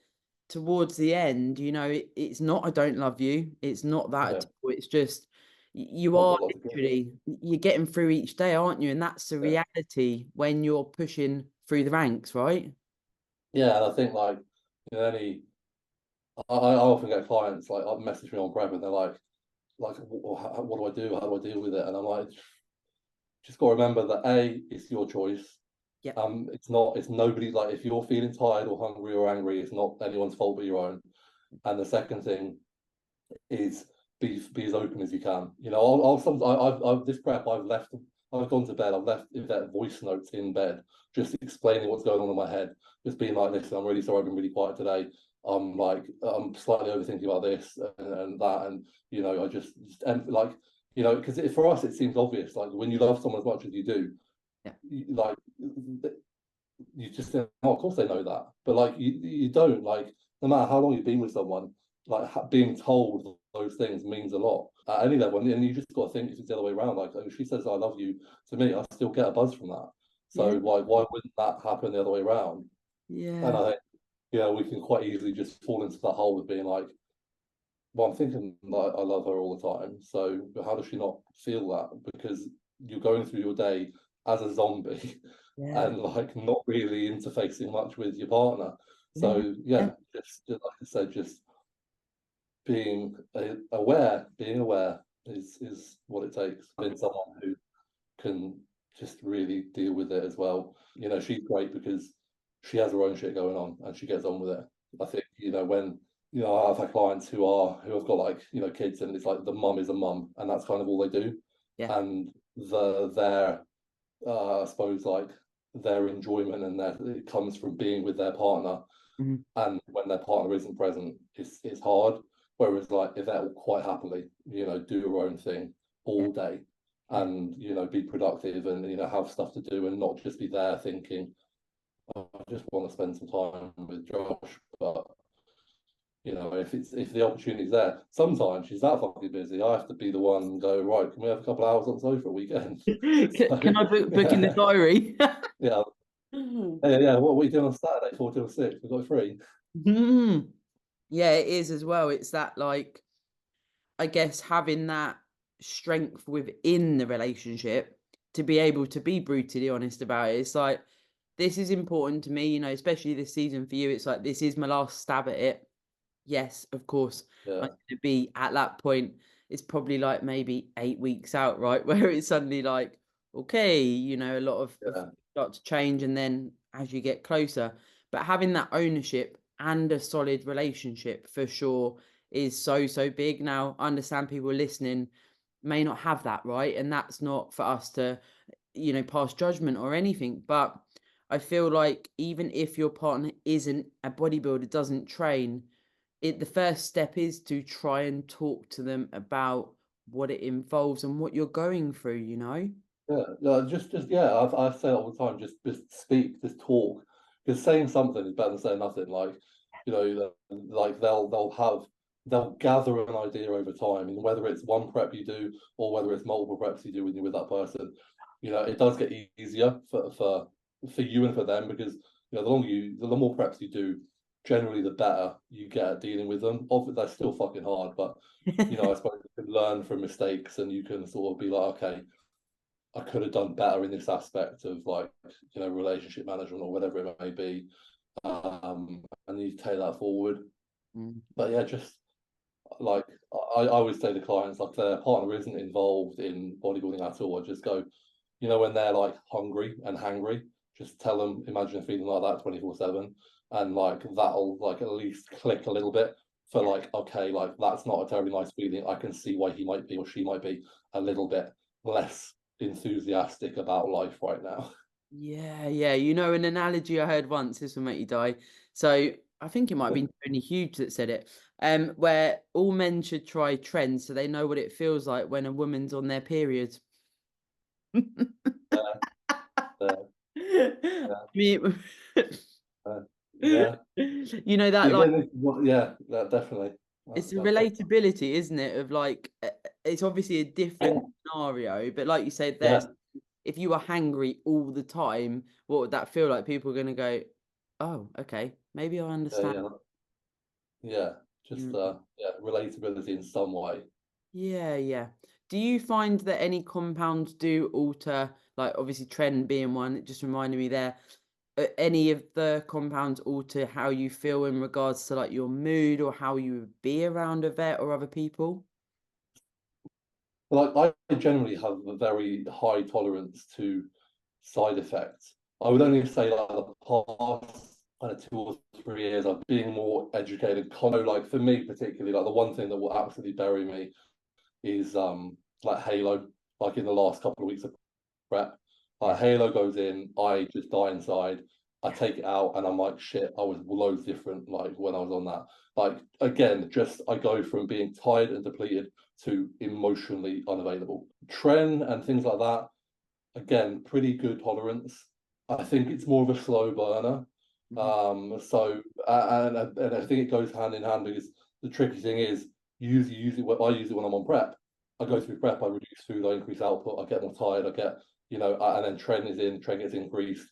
towards the end, you know, it's not I don't love you. It's not that yeah, at all. It's just you not are got a lot to give. literally you're getting through each day, aren't you? And that's the Yeah, reality when you're pushing through the ranks, right? yeah, and I think like you know, I often get clients like message me on prep and they're like what do I do? How do I deal with it? And I'm like, just got to remember that A, it's your choice. Yep. It's nobody, like if you're feeling tired or hungry or angry, it's not anyone's fault but your own. And the second thing is be as open as you can. You know, I've this prep I've gone to bed, I've left that voice notes in bed, just explaining what's going on in my head, just being like, listen, I'm really sorry I've been really quiet today. I'm slightly overthinking about this and that, and you know, and like, you know, because for us it seems obvious, like when you love someone as much as you do, Yeah. like you just think, oh, of course they know that, but like you don't, like no matter how long you've been with someone, like being told those things means a lot at any level, and you just got to think if it's the other way around. Like if she says I love you to me, I still get a buzz from that. So Yeah. why wouldn't that happen the other way around? And Yeah. I think you know we can quite easily just fall into that hole of being like, well, I'm thinking like I love her all the time, so how does she not feel that? Because you're going through your day as a zombie Yeah. and like not really interfacing much with your partner. Yeah. So Yeah. yeah, just like I said, just being aware is what it takes. Being someone who can just really deal with it as well. You know, she's great because she has her own shit going on and she gets on with it. I think, you know, when you know, I've had clients who have got like, you know, kids and it's like the mum is a mum and that's kind of all they do. Yeah. And their I suppose like their enjoyment and their it comes from being with their partner, Mhm. and when their partner isn't present, it's hard. Whereas like if they'll quite happily, you know, do their own thing Yeah. all day Yeah. and you know be productive and you know have stuff to do and not just be there thinking, oh, I just want to spend some time with Josh. But you know, if the opportunity's there, sometimes she's that fucking busy. I have to be the one and go, right, can we have a couple of hours on the sofa a weekend? So Can I book in the diary? yeah, yeah. What are we doing on Saturday? 4 till 6. We've got free. Mhm. Yeah, it is as well. It's that like I guess, having that strength within the relationship to be able to be brutally honest about it. It's like, this is important to me, you know, especially this season for you. It's like, this is my last stab at it. Yes, of course, Yeah, I'm gonna be at that point. It's probably like maybe 8 weeks out, right? Where it's suddenly like, okay, you know, a lot of yeah, start to change, and then as you get closer, but having that ownership and a solid relationship for sure is so, so big. Now, I understand people listening may not have that, right? And that's not for us to, you know, pass judgment or anything. But I feel like even if your partner isn't a bodybuilder, doesn't train, the first step is to try and talk to them about what it involves and what you're going through, you know? yeah. No, just yeah. I say that all the time. Just speak, just talk. Because saying something is better than saying nothing. Like, you know, like they'll gather an idea over time, and whether it's one prep you do or whether it's multiple preps you do when you're with that person, you know, it does get easier for you and for them, because you know the more preps you do, generally the better you get at dealing with them. Obviously, that's still fucking hard, but you know, I suppose you can learn from mistakes, and you can sort of be like, okay, I could have done better in this aspect of, like, you know, relationship management or whatever it may be. I need to take that forward. Mm. But yeah, just like I always say to clients, like, their partner isn't involved in bodybuilding at all, I just go, you know, when they're like hungry and hangry, just tell them, imagine feeling like that 24/7, and like that'll like at least click a little bit for, Yeah. like, okay, like that's not a terribly nice feeling. I can see why he might be or she might be a little bit less enthusiastic about life right now. Yeah, yeah. You know, an analogy I heard once, this will make you die. So I think it might have been Tony Hughes that said it, where all men should try trends so they know what it feels like when a woman's on their period. Yeah, yeah, I yeah, mean, yeah, yeah. you know, that like, Again, yeah, that definitely. it's a That's it. relatability, isn't it? Of like, it's obviously a different scenario, but like you said, Yeah, there's, if you are hangry all the time, what would that feel like? People are going to go, oh, okay, maybe I yeah, understand. yeah, yeah. Just Mm. yeah, relatability in some way. Yeah, yeah. Do you find that any compounds do alter, like obviously trend being one, it just reminded me there, any of the compounds alter how you feel in regards to like your mood or how you would be around a vet or other people? Like, I generally have a very high tolerance to side effects. I would only say like the past kind of 2 or 3 years, I've been more educated. Like for me particularly, like the one thing that will absolutely bury me is like Halo. Like in the last couple of weeks of prep, Yeah. Halo goes in, I just die inside. I take it out, and I'm like, shit, I was loads different. Like when I was on that, like again, just I go from being tired and depleted to emotionally unavailable. Tren and things like that, again, pretty good tolerance. I think it's more of a slow burner. Mhm. So and I think it goes hand in hand, because the tricky thing is, I use it when I'm on prep. I go through prep, I reduce food, I increase output, I get more tired, I get, you know, and then trend gets increased.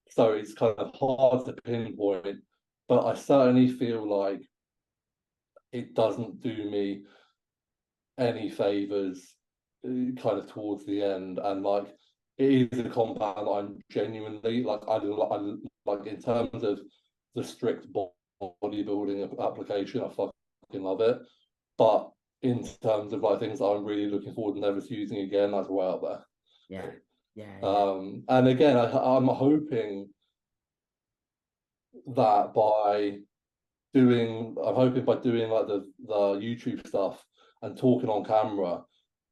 So it's kind of hard to pinpoint, but I certainly feel like it doesn't do me any favors kind of towards the end, and like it is a compound I'm genuinely like, I like in terms of the strict bodybuilding application, I fucking love it, but in terms of like things that I'm really looking forward to never using again, that's way up there. Yeah. Yeah. Yeah. And again, I'm hoping that I'm hoping by doing like the YouTube stuff and talking on camera,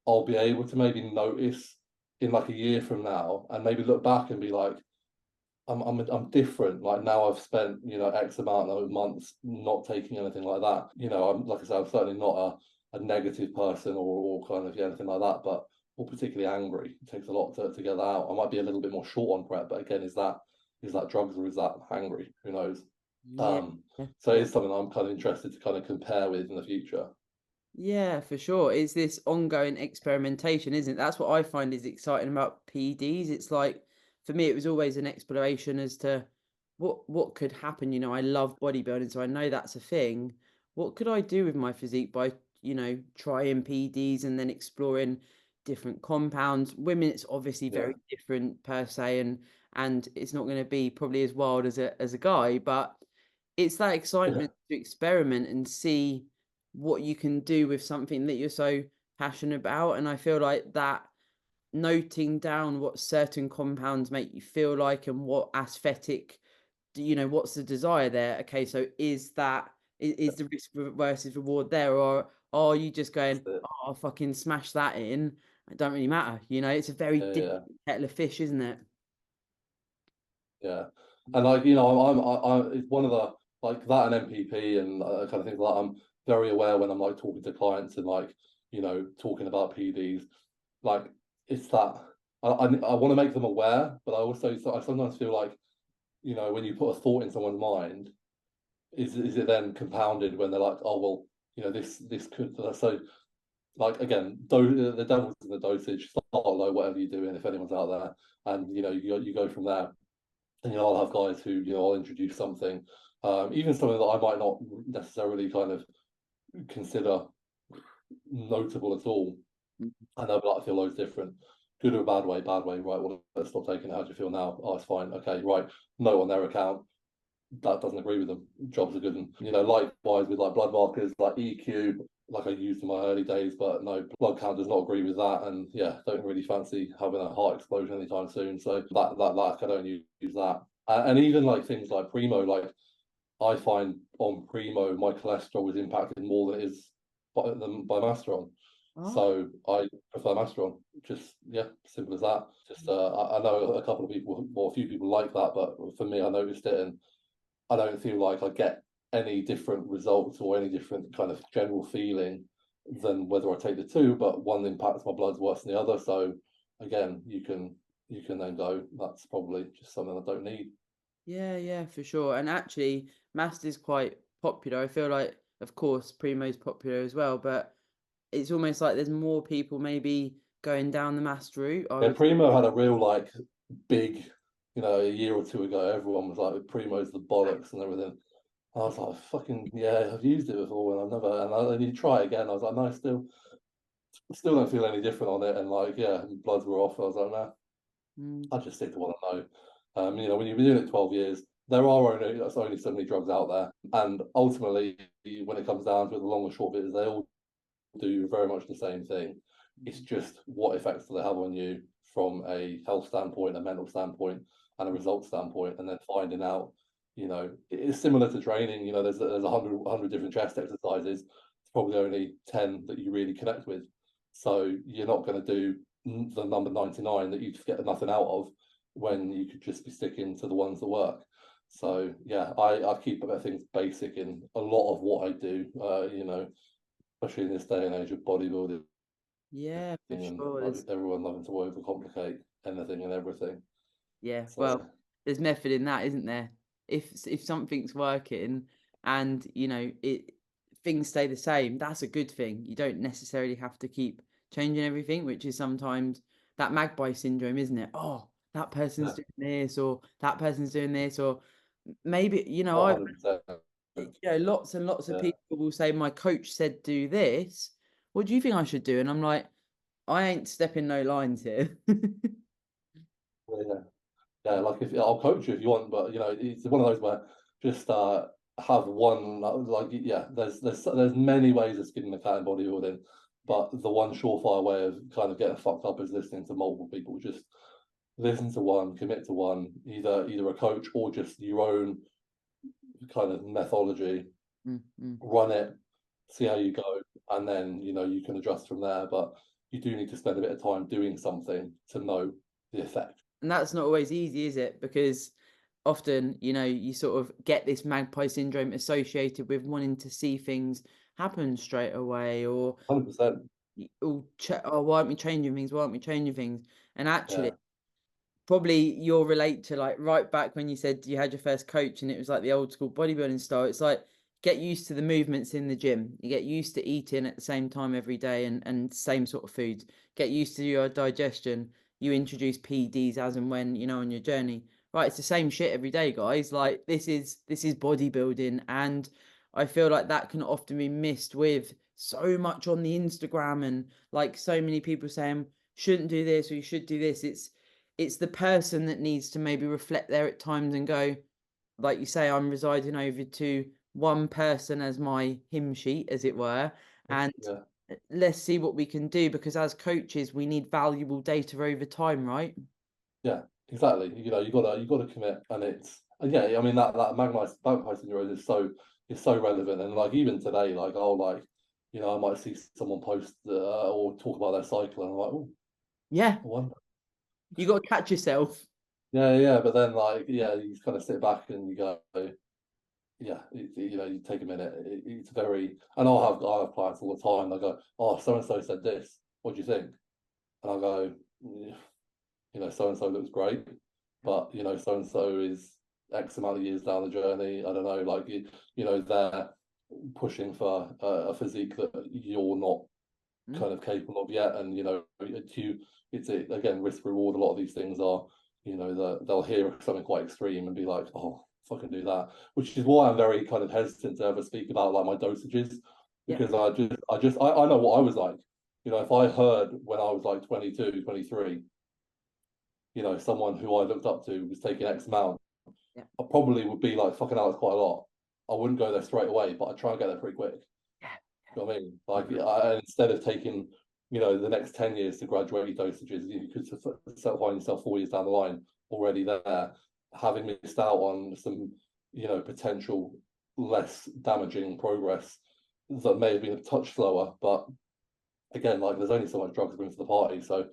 I'll be able to maybe notice in like a year from now, and maybe look back and be like, I'm different. Like now I've spent, you know, X amount of months not taking anything like that. You know, I'm, like I said, I'm certainly not a negative person, or kind of, yeah, anything like that, but or particularly angry. It takes a lot to get that out. I might be a little bit more short on prep, but again, is that drugs or is that hangry? Who knows? Yeah. Um, Yeah. so it Yeah. is something I'm kind of interested to kind of compare with in the future. Yeah, for sure. It's this ongoing experimentation, isn't it? That's what I find is exciting about PEDs. It's like, for me, it was always an exploration as to what could happen. You know, I love bodybuilding, so I know that's a thing. What could I do with my physique by you know, trying PDs and then exploring different compounds. Women, it's obviously very different per se, and it's not going to be probably as wild as a guy, but it's that excitement to experiment and see what you can do with something that you're so passionate about. And I feel like that, noting down what certain compounds make you feel like and what aesthetic, you know, what's the desire there? Okay, so is the risk versus reward there, or are you just going, oh, I'll fucking smash that in? It don't really matter, you know. It's a very different kettle of fish, isn't it? Yeah, and like, you know, it's one of the, like, that and MPP and kind of things like that. I'm very aware when I'm like talking to clients and like, you know, talking about PDs, like, it's that I want to make them aware, but I sometimes feel like, you know, when you put a thought in someone's mind, is it then compounded when they're like, oh well, you know, this could, so like, again, the devil's in the dosage. Start low, whatever you're doing, if anyone's out there, and you know, you go from there. And you know, I'll have guys who, you know, I'll introduce something, even something that I might not necessarily kind of consider notable at all, and they'll be like, I feel loads different, good or bad way, right? Well, let's stop taking it. How do you feel now? Oh, it's fine. Okay, right. No, on their account, that doesn't agree with them. Jobs are good, and you know, likewise with like blood markers, like EQ, like I used in my early days, but no, blood count does not agree with that, and yeah, don't really fancy having a heart explosion anytime soon. So that I can only use that, and even like things like Primo, like I find on Primo my cholesterol is impacted more than it is by Masteron. Oh. So I prefer Masteron. Just, yeah, simple as that. Just I know a couple of people, or a few people like that, but for me, I noticed it, and I don't feel like I get any different results or any different kind of general feeling than whether I take the two, but one impacts my bloods worse than the other. So again, you can then go, that's probably just something I don't need. Yeah, for sure. And actually, Master's quite popular. I feel like, of course, Primo's popular as well, but it's almost like there's more people maybe going down the Master route. I Yeah, would. Primo had a real like big, you know, a year or two ago, everyone was like, Primo's the bollocks and everything. I was like, fucking yeah, I've used it before and I've never, and you try again. I was like, no, still don't feel any different on it. And like, yeah, bloods were off. I was like, nah, I just stick to what I know. You know, when you've been doing it 12 years, there are only so many drugs out there, and ultimately, when it comes down to it, the long and short bit is they all do very much the same thing. It's just what effects do they have on you from a health standpoint, a mental standpoint, and a result standpoint, and then finding out, you know, it's similar to training. You know, there's 100 different chest exercises. It's probably only 10 that you really connect with. So you're not going to do the number 99 that you just get nothing out of when you could just be sticking to the ones that work. So yeah, I keep things basic in a lot of what I do. You know, especially in this day and age of bodybuilding, Yeah, for and sure. everyone loving to overcomplicate anything and everything. Yeah, So well, there's method in that, isn't there? If something's working and you know things stay the same, that's a good thing. You don't necessarily have to keep changing everything, which is sometimes that magpie syndrome, isn't it? Oh, that person's yeah, doing this, or that person's doing this, or maybe, you know, I've 100%. you know, lots and lots of Yeah, people will say, my coach said do this. What do you think I should do? And I'm like, I ain't stepping no lines here. yeah, yeah. Like, if I'll coach you if you want, but you know, it's one of those where just have one, like, yeah. There's many ways of skinning the cat in bodybuilding, but the one surefire way of kind of getting fucked up is listening to multiple people. Just listen to one, commit to one, either a coach or just your own kind of methodology, Mm. run it, see how you go, and then, you know, you can adjust from there. But you do need to spend a bit of time doing something to know the effect. And that's not always easy, is it? Because often, you know, you sort of get this magpie syndrome associated with wanting to see things happen straight away, or 100%. oh, why aren't we changing things? Why aren't we changing things? And actually, Yeah, probably you'll relate to like right back when you said you had your first coach and it was like the old school bodybuilding style. It's like get used to the movements in the gym. You get used to eating at the same time every day and same sort of foods. Get used to your digestion. You introduce PDs as and when, you know, on your journey. Right, it's the same shit every day, guys. Like this is bodybuilding, and I feel like that can often be missed with so much on the Instagram, and like so many people saying shouldn't do this or you should do this. It's the person that needs to maybe reflect there at times and go, like you say, I'm residing over to one person as my hymn sheet, as it were, and Yeah, let's see what we can do, because as coaches we need valuable data over time, right? yeah, exactly. You gotta commit, and yeah. I mean that magpie syndrome is so relevant, and like even today, like I might see someone post or talk about their cycle, and I'm like, oh, Yeah, I wonder. you got to catch yourself. Yeah, yeah, but then you just kind of sit back and you go, yeah, you take a minute. It's very, and I have clients all the time. They go, oh, so and so said this. What do you think? And I go, "Yeah, so and so looks great, but so and so is X amount of years down the journey. I don't know, like they're pushing for a physique that you're not Mm. kind of capable of yet, and again, risk reward. A lot of these things are, they'll hear something quite extreme and be like, oh, if I can do that, which is why I'm very kind of hesitant to ever speak about like my dosages, Yeah, because I know what I was like. If I heard when I was like 22, 23, someone who I looked up to was taking X amount, yeah, I probably would be like, fucking hell, that's quite a lot. I wouldn't go there straight away, but I'd try and get there pretty quick. yeah. You know what I mean? I Like, agree. instead of taking, the next 10 years to graduate dosages, you could find yourself 4 years down the line already there, having missed out on some, potential less damaging progress that may have been a touch slower. But again, like, there's only so much drugs to bring to the party. So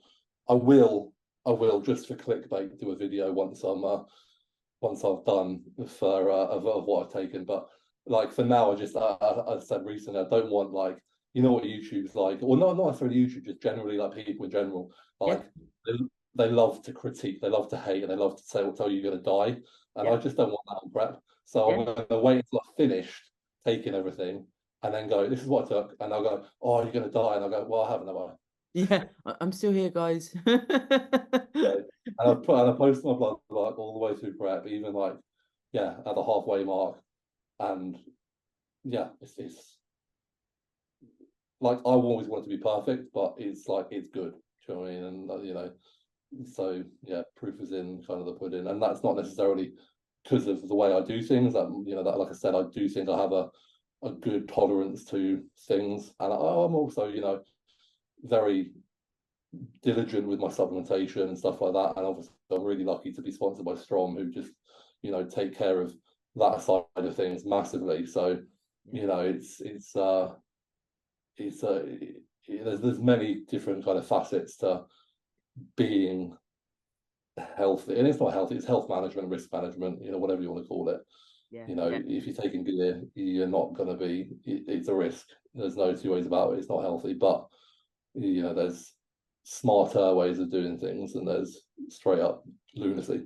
I will, just for clickbait, do a video once I've done for of what I've taken. But like for now, I said recently, I don't want like what YouTube's like, or not necessarily YouTube, just generally like people in general, Yeah, like they, they love to critique, they love to hate, and they love to tell you you're going to die, and yeah, I just don't want that on prep. So yeah. I'm going to wait until I've finished taking everything, and then go, this is what I took, and I'll go, oh, you're going to die, and I'll go, well, I haven't, have I? Yeah, I'm still here, guys. So, and I posted my blog like all the way through prep, even like at the halfway mark, and yeah, it's like I always want it to be perfect, but it's like it's good. Do you know what I mean? And so yeah, proof is in kind of the pudding, and that's not necessarily because of the way I do things. That like I said, I do think I have a good tolerance to things, and I'm also very diligent with my supplementation and stuff like that. And obviously, I'm really lucky to be sponsored by Strom, who just take care of that side of things massively. So Yeah, it's there's many different kind of facets to being healthy, and it's not healthy, it's health management, risk management, whatever you want to call it. yeah, yeah, If you're taking gear, you're not going to be, it's a risk. There's no two ways about it. It's not healthy, but there's smarter ways of doing things, and there's straight up lunacy.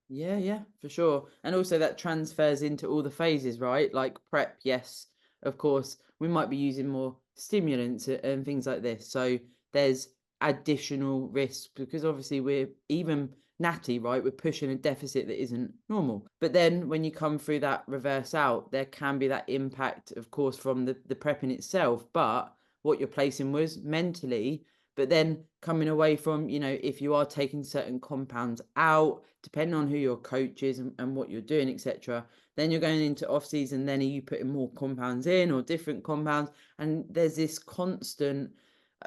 yeah, yeah, for sure. And also that transfers into all the phases, right? Like prep, yes, of course, we might be using more stimulants and things like this. So there's additional risks because obviously we're even natty, right? We're pushing a deficit that isn't normal. But then when you come through that reverse out, there can be that impact, of course, from the prepping itself. But what you're placing was mentally, but then coming away from, if you are taking certain compounds out, depending on who your coach is and what you're doing, etc., then you're going into off season, then are you putting more compounds in or different compounds? And there's this constant,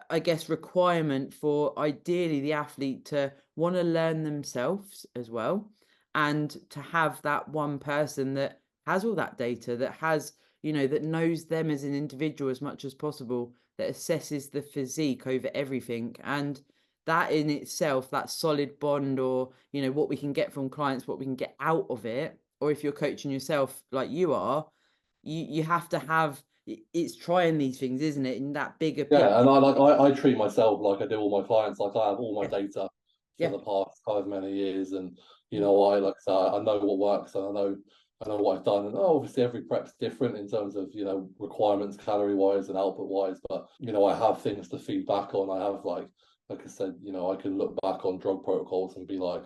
I guess, requirement for ideally the athlete to want to learn themselves as well, and to have that one person that has all that data, that has, that knows them as an individual as much as possible, that assesses the physique over everything. And that in itself, that solid bond, or, what we can get from clients, what we can get out of it, or if you're coaching yourself like you are, you have to have, it's trying these things, isn't it, in that bigger picture. Yeah, and I treat myself like I do all my clients. Like I have all my Yeah, data for yeah, the past however many years, and mm, I like I say, I know what works, and I know what I've done. And obviously every prep's different in terms of requirements, calorie wise and output wise. But I have things to feed back on. I have like I said, I can look back on drug protocols and be like,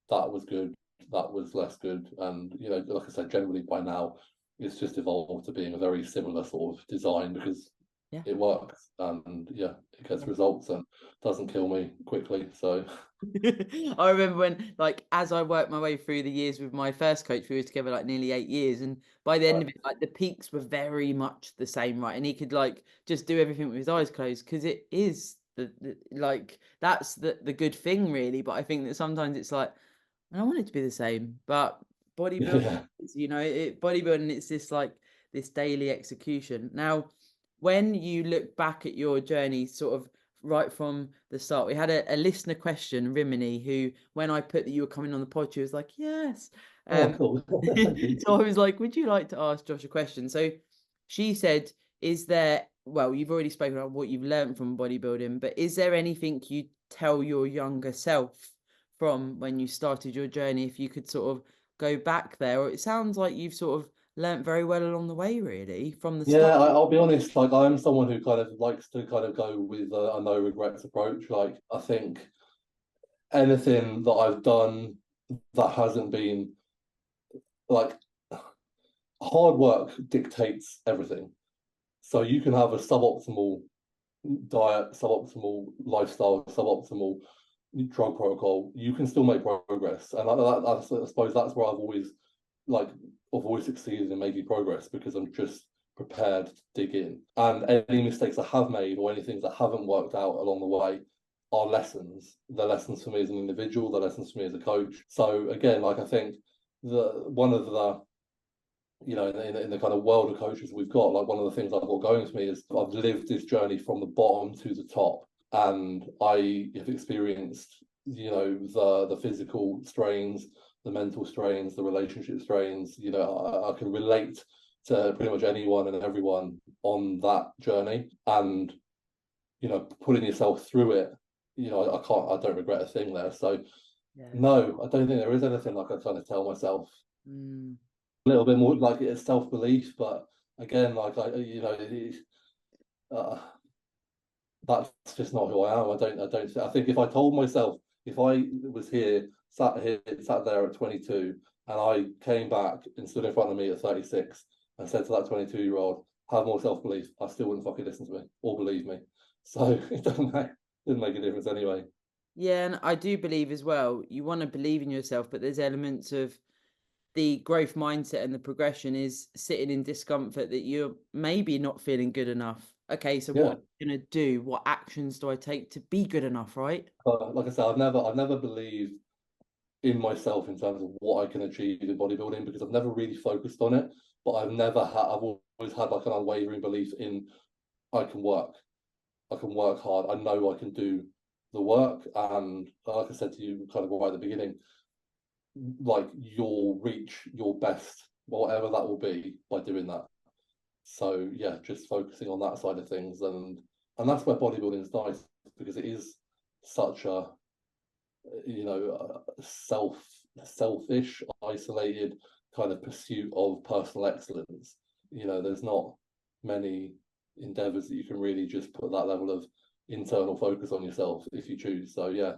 that was good, that was less good, and like I said, generally by now it's just evolved to being a very similar sort of design because it works, and yeah, it gets results and doesn't kill me quickly. So I remember when, like, as I worked my way through the years with my first coach, we were together like nearly 8 years, and by the end of it, like the peaks were very much the same, right? And he could like just do everything with his eyes closed because it is the like that's the good thing, really. But I think that sometimes it's like I don't want it to be the same, but bodybuilding, yeah. bodybuilding, it's this like this daily execution. Now, when you look back at your journey, sort of right from the start, we had a listener question, Rimini, who when I put that you were coming on the pod, she was like, yes. Oh, cool. Thank you. So I was like, would you like to ask Josh a question? So she said, is there, well, you've already spoken about what you've learned from bodybuilding, but is there anything you tell your younger self from when you started your journey, if you could sort of go back there? Or it sounds like you've sort of learnt very well along the way, really, from the start. Yeah, I'll be honest, like I'm someone who kind of likes to kind of go with a no regrets approach. Like I think anything that I've done that hasn't been like hard work dictates everything. So you can have a suboptimal diet, suboptimal lifestyle, suboptimal drug protocol. You can still make progress, and I suppose that's where I've always succeeded in making progress because I'm just prepared to dig in. And any mistakes I have made or any things that haven't worked out along the way are lessons. They're lessons for me as an individual, they're lessons for me as a coach. So again, like I think one of the in the kind of world of coaches we've got, like one of the things I've got going for me is I've lived this journey from the bottom to the top, and I have experienced, the physical strains, the mental strains, the relationship strains. I can relate to pretty much anyone and everyone on that journey, and putting yourself through it. I don't regret a thing there. So Yeah. no, I don't think there is anything like I kind of tell myself. Mm. A little bit more like it's self-belief, but again, like uh, that's just not who I am. I think if I told myself, if I was sat there at 22 and I came back and stood in front of me at 36 and said to that 22-year-old, have more self-belief, I still wouldn't fucking listen to me or believe me. So it didn't make a difference anyway. Yeah, and I do believe as well, you want to believe in yourself, but there's elements of the growth mindset and the progression is sitting in discomfort that you're maybe not feeling good enough. Okay, so what Yeah. are you going to do? What actions do I take to be good enough, right? Like I said, I've never believed in myself in terms of what I can achieve in bodybuilding because I've never really focused on it. But I've always had like an unwavering belief in I can work. I can work hard. I know I can do the work. And like I said to you kind of right at the beginning, like you'll reach your best, whatever that will be, by doing that. So yeah, just focusing on that side of things, and that's where bodybuilding is nice because it is such a selfish, isolated kind of pursuit of personal excellence. There's not many endeavors that you can really just put that level of internal focus on yourself if you choose. So yeah.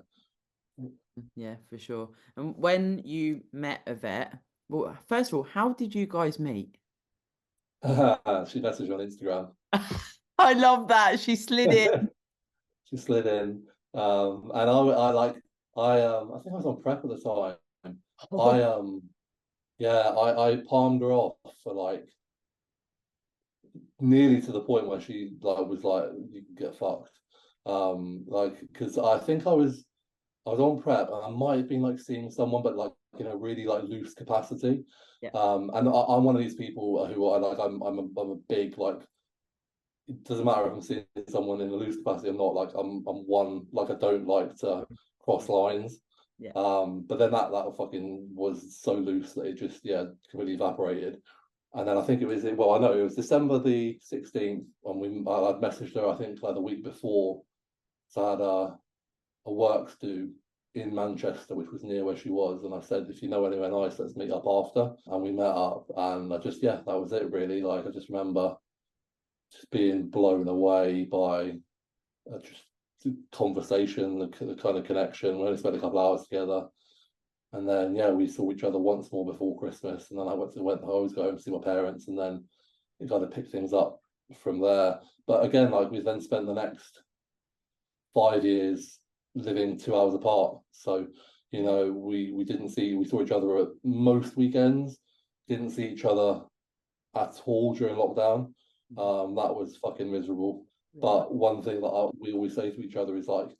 Yeah, for sure. And when you met Yvette, well, first of all, how did you guys meet? She messaged on Instagram. I love that. She slid in. She slid in, and I think I was on prep at the time. I Yeah, I palmed her off for like nearly to the point where she like was like, you can get fucked. Like because I think I was on prep and I might have been like seeing someone, but like really like loose capacity. Yeah. And I'm one of these people who I like. I'm a big like. It doesn't matter if I'm seeing someone in a loose capacity or not. Like I'm one like I don't like to cross lines. Yeah. But then that fucking was so loose that it just completely evaporated. And then I think I know it was December the 16th when I'd messaged her, I think like the week before. So I had a works do in Manchester, which was near where she was. And I said, if you know anywhere nice, let's meet up after. And we met up and that was it really. Like I just remember just being blown away by just conversation, the kind of connection. We only spent a couple hours together. And then we saw each other once more before Christmas, and then I was going to see my parents, and then it kind of picked things up from there. But again, like we then spent the next 5 years living 2 hours apart. So, you know, we saw each other at most weekends, didn't see each other at all during lockdown. That was fucking miserable. But one thing that we always say to each other is like,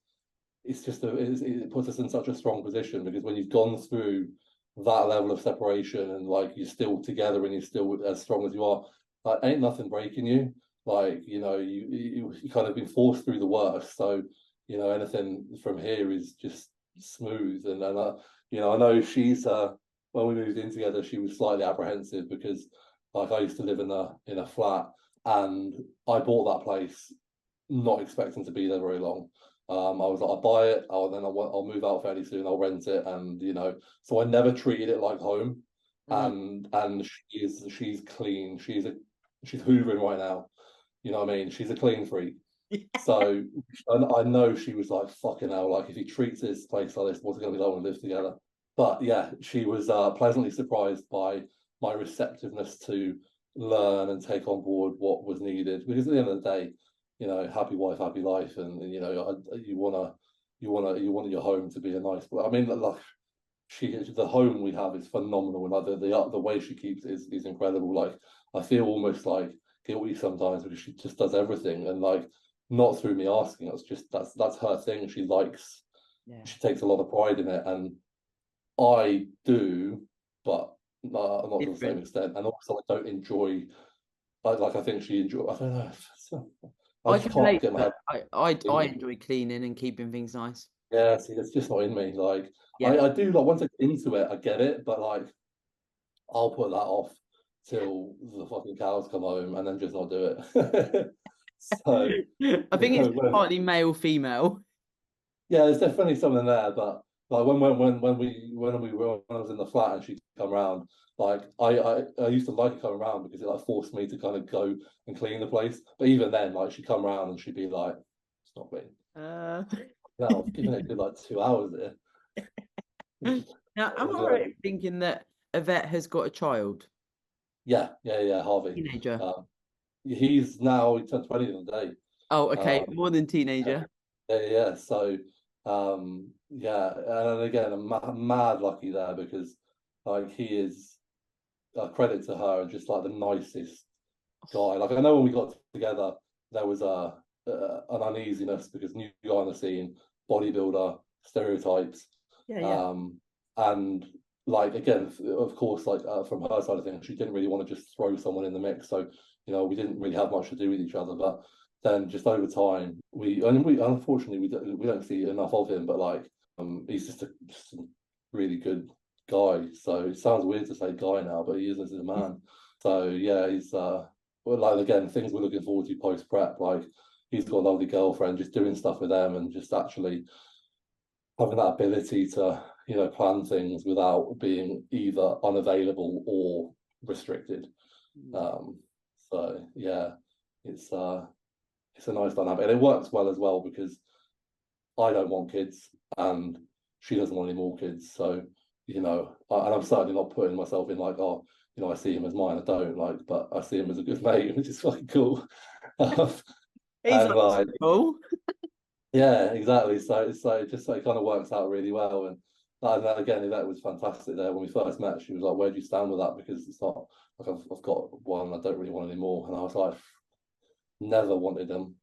it puts us in such a strong position, because when you've gone through that level of separation and like you're still together and you're still as strong as you are, like ain't nothing breaking you. Like, you know, you kind of been forced through the worst. So, you know, anything from here is just smooth. And you know, I know she's when we moved in together, she was slightly apprehensive because like I used to live in a flat, and I bought that place not expecting to be there very long. I was like, I'll buy it, I'll move out fairly soon, I'll rent it, and you know, so I never treated it like home. And she's clean. She's hoovering right now. You know what I mean? She's a clean freak. So I know she was like, fucking hell, like if he treats this place like this, what's it gonna be like when we live together? But yeah, she was pleasantly surprised by my receptiveness to learn and take on board what was needed. Because at the end of the day, you know, happy wife, happy life, and you know, you want your home to be a nice place. I mean, like the home we have is phenomenal, and like the way she keeps it is incredible. Like I feel almost like guilty sometimes because she just does everything, and like not through me asking. It's just that's her thing. She likes, she takes a lot of pride in it, and I do, but not to the same extent. And also, I don't enjoy. I think she enjoy. I don't know. I just can't get my head. I enjoy cleaning and keeping things nice. Yeah, see, it's just not in me. Like Yeah. I do like once I get into it, I get it, but like I'll put that off till the fucking cows come home and then just not do it. So I think it's partly male, female. yeah, there's definitely something there, but like when I was in the flat and she'd come around, like I used to like her coming around because it like forced me to kind of go and clean the place. But even then, like she'd come around and she'd be like, "It's not clean." No, I've given it a good like 2 hours there. Now, am I right in thinking that Yvette has got a child? Yeah, Harvey. Teenager. He turned 20 the other day. Oh, okay, more than teenager. Yeah. So, yeah, and again, I'm mad lucky there because, like, he is a credit to her and just like the nicest guy. Like, I know when we got together, there was an uneasiness because new guy on the scene, bodybuilder, stereotypes, and like again, of course, like from her side of things, she didn't really want to just throw someone in the mix. So, you know, we didn't really have much to do with each other, but then just over time, we unfortunately we don't see enough of him, but like he's just a really good guy. So it sounds weird to say guy now, but he is as a man. So yeah, he's well, like again, things we're looking forward to post prep. Like he's got a lovely girlfriend, just doing stuff with them and just actually having that ability to, you know, plan things without being either unavailable or restricted. So yeah, it's a nice dynamic, and it works well as well because I don't want kids and she doesn't want any more kids. So, you know, and I'm certainly not putting myself in like, oh, you know, I see him as mine. I don't like, but I see him as a good mate, which is fucking cool. He's like, cool. Yeah, exactly. So it's like it just like kind of works out really well. And again, that was fantastic there when we first met. She was like, "Where do you stand with that?" Because it's not like I've got one, I don't really want any more. And I was like, never wanted them.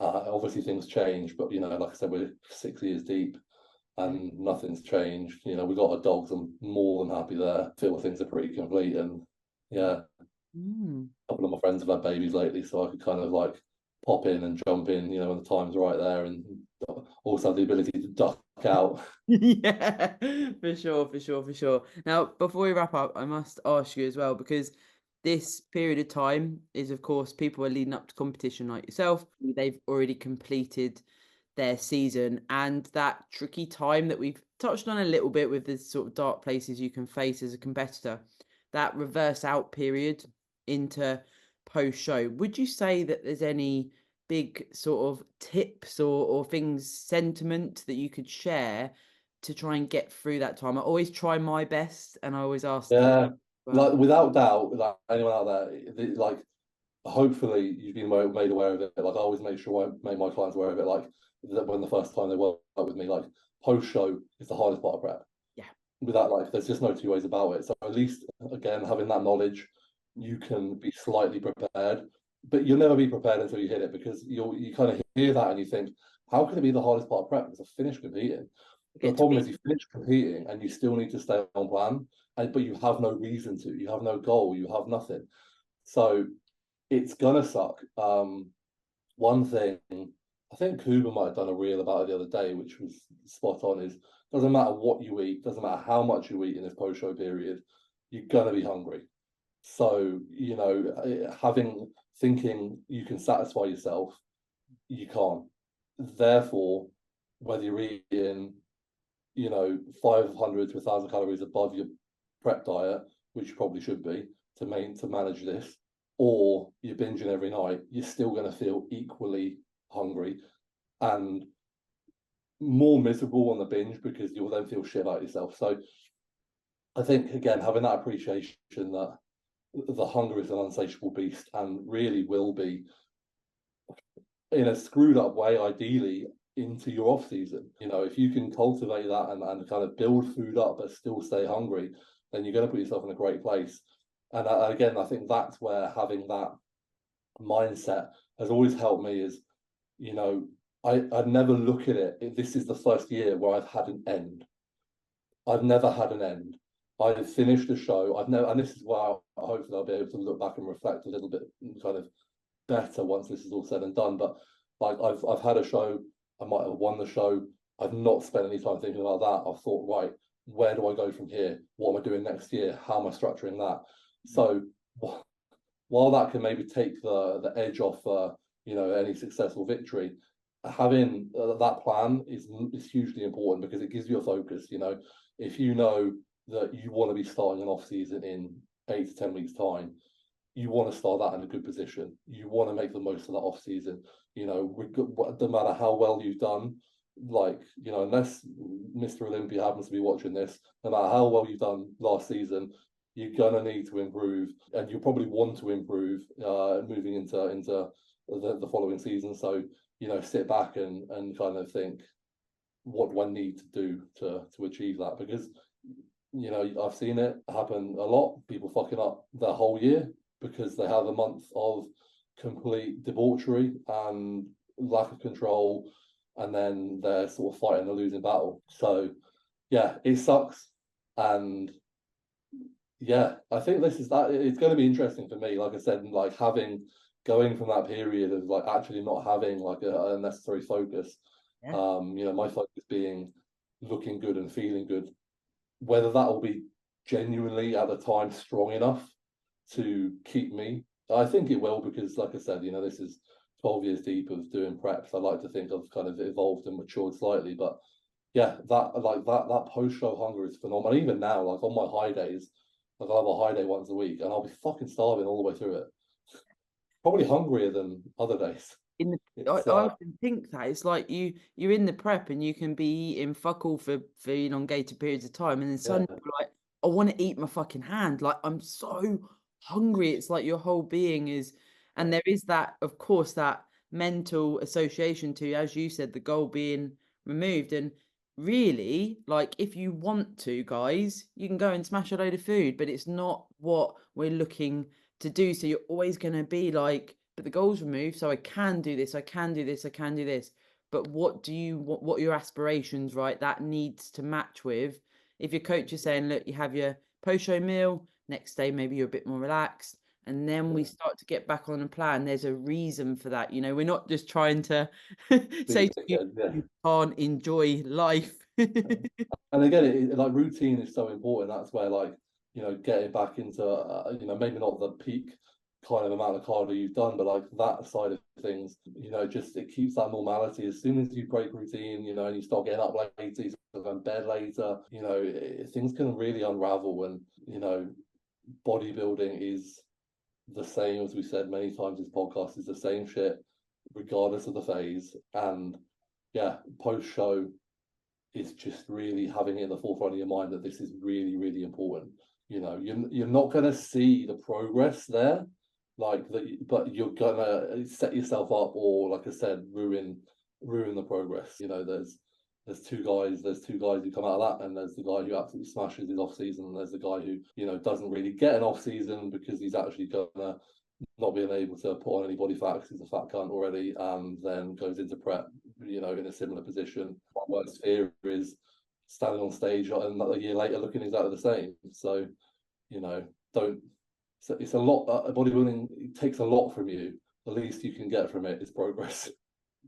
Obviously things change, but you know, like I said, we're 6 years deep and nothing's changed. You know, we got our dogs. I'm more than happy there. I feel things are pretty complete, and yeah, a couple of my friends have had babies lately, so I could kind of like pop in and jump in, you know, when the time's right there, and also have the ability to duck out. Yeah, for sure. Now, before we wrap up, I must ask you as well, because this period of time is, of course, people are leading up to competition like yourself. They've already completed their season, and that tricky time that we've touched on a little bit with the sort of dark places you can face as a competitor, that reverse out period into post-show. Would you say that there's any big sort of tips or things, sentiment that you could share to try and get through that time? I always try my best, and I always ask. Yeah, like without doubt, like anyone out there, like hopefully you've been made aware of it. Like I always make sure I make my clients aware of it. Like that when the first time they work with me, like post show is the hardest part of prep. Yeah. With that, like there's just no two ways about it. So at least again, having that knowledge, you can be slightly prepared, but you'll never be prepared until you hit it, because you kind of hear that and you think, how can it be the hardest part of prep? Because I finished competing. But the problem is you finish competing and you still need to stay on plan, but you have no reason to. You have no goal. You have nothing. So it's gonna suck. One thing I think Kuba might have done a reel about it the other day, which was spot on, is doesn't matter what you eat, doesn't matter how much you eat in this post-show period, you're gonna be hungry. So, you know, thinking you can satisfy yourself, you can't. Therefore, whether you're eating, you know, 500 to 1,000 calories above your prep diet, which you probably should be to manage this, or you're binging every night, you're still going to feel equally hungry and more miserable on the binge, because you'll then feel shit about yourself. So I think, again, having that appreciation that the hunger is an insatiable beast and really will be, in a screwed up way, ideally into your off season. You know, if you can cultivate that and kind of build food up but still stay hungry, then you're going to put yourself in a great place. And again, I think that's where having that mindset has always helped me. Is, you know, I'd never look at it. This is the first year where I've had an end. I've never had an end. I've finished a show. I've never, and this is why hopefully I'll be able to look back and reflect a little bit kind of better once this is all said and done. But like I've had a show, I might have won the show. I've not spent any time thinking about that. I've thought, right, where do I go from here? What am I doing next year? How am I structuring that? So while that can maybe take the edge off, you know, any successful victory, having that plan is hugely important, because it gives you a focus. You know, if you know that you want to be starting an off season in 8 to 10 weeks time, you want to start that in a good position. You want to make the most of that off season. You know, no matter how well you've done, like, you know, unless Mr. Olympia happens to be watching this, no matter how well you've done last season, you're gonna need to improve, and you probably want to improve moving into the following season. So, you know, sit back and kind of think, what do I need to do to achieve that? Because, you know, I've seen it happen a lot. People fucking up their whole year because they have a month of complete debauchery and lack of control, and then they're sort of fighting a losing battle. So yeah, it sucks. And yeah, I think this is that. It's going to be interesting for me, like I said, like going from that period of like actually not having like a necessary focus. Yeah. You know, my focus being looking good and feeling good. Whether that will be genuinely at the time strong enough to keep me, I think it will, because like I said, you know, this is 12 years deep of doing preps. I like to think I've kind of evolved and matured slightly, but yeah, that post-show hunger is phenomenal. Even now, like on my high days, like I'll have a high day once a week and I'll be fucking starving all the way through it. Probably hungrier than other days. I often think that it's like you're in the prep and you can be eating fuck all for elongated periods of time, and then suddenly you're like, I want to eat my fucking hand. Like, I'm so hungry. It's like your whole being is, and there is that, of course, that mental association to, as you said, the goal being removed. And really, like, if you want to, guys, you can go and smash a load of food, but it's not what we're looking to do. So you're always going to be like, but the goal's removed, so I can do this, I can do this, I can do this. But what are your aspirations, right? That needs to match with, if your coach is saying, look, you have your post-show meal, next day maybe you're a bit more relaxed, and then we start to get back on a plan. There's a reason for that. You know, we're not just trying to say to you, you can't enjoy life. And again, like routine is so important. That's where, like, you know, getting back into you know, maybe not the peak kind of amount of cardio you've done, but like that side of things, you know, just it keeps that normality. As soon as you break routine, you know, and you start getting up later, you start going to bed later, you know, things can really unravel. And, you know, bodybuilding is the same, as we said many times, this podcast is the same shit regardless of the phase. And yeah, post show is just really having it in the forefront of your mind that this is really, really important. You know, you're not going to see the progress there like that, but you're gonna set yourself up, or like I said, ruin the progress. You know, there's two guys who come out of that, and there's the guy who absolutely smashes his off season, and there's the guy who, you know, doesn't really get an off season because he's actually gonna not being able to put on any body fat because he's a fat cunt already, and then goes into prep, you know, in a similar position. My worst fear is standing on stage and a year later looking exactly the same. So, you know, don't. It's a lot. Bodybuilding, it takes a lot from you. The least you can get from it is progress.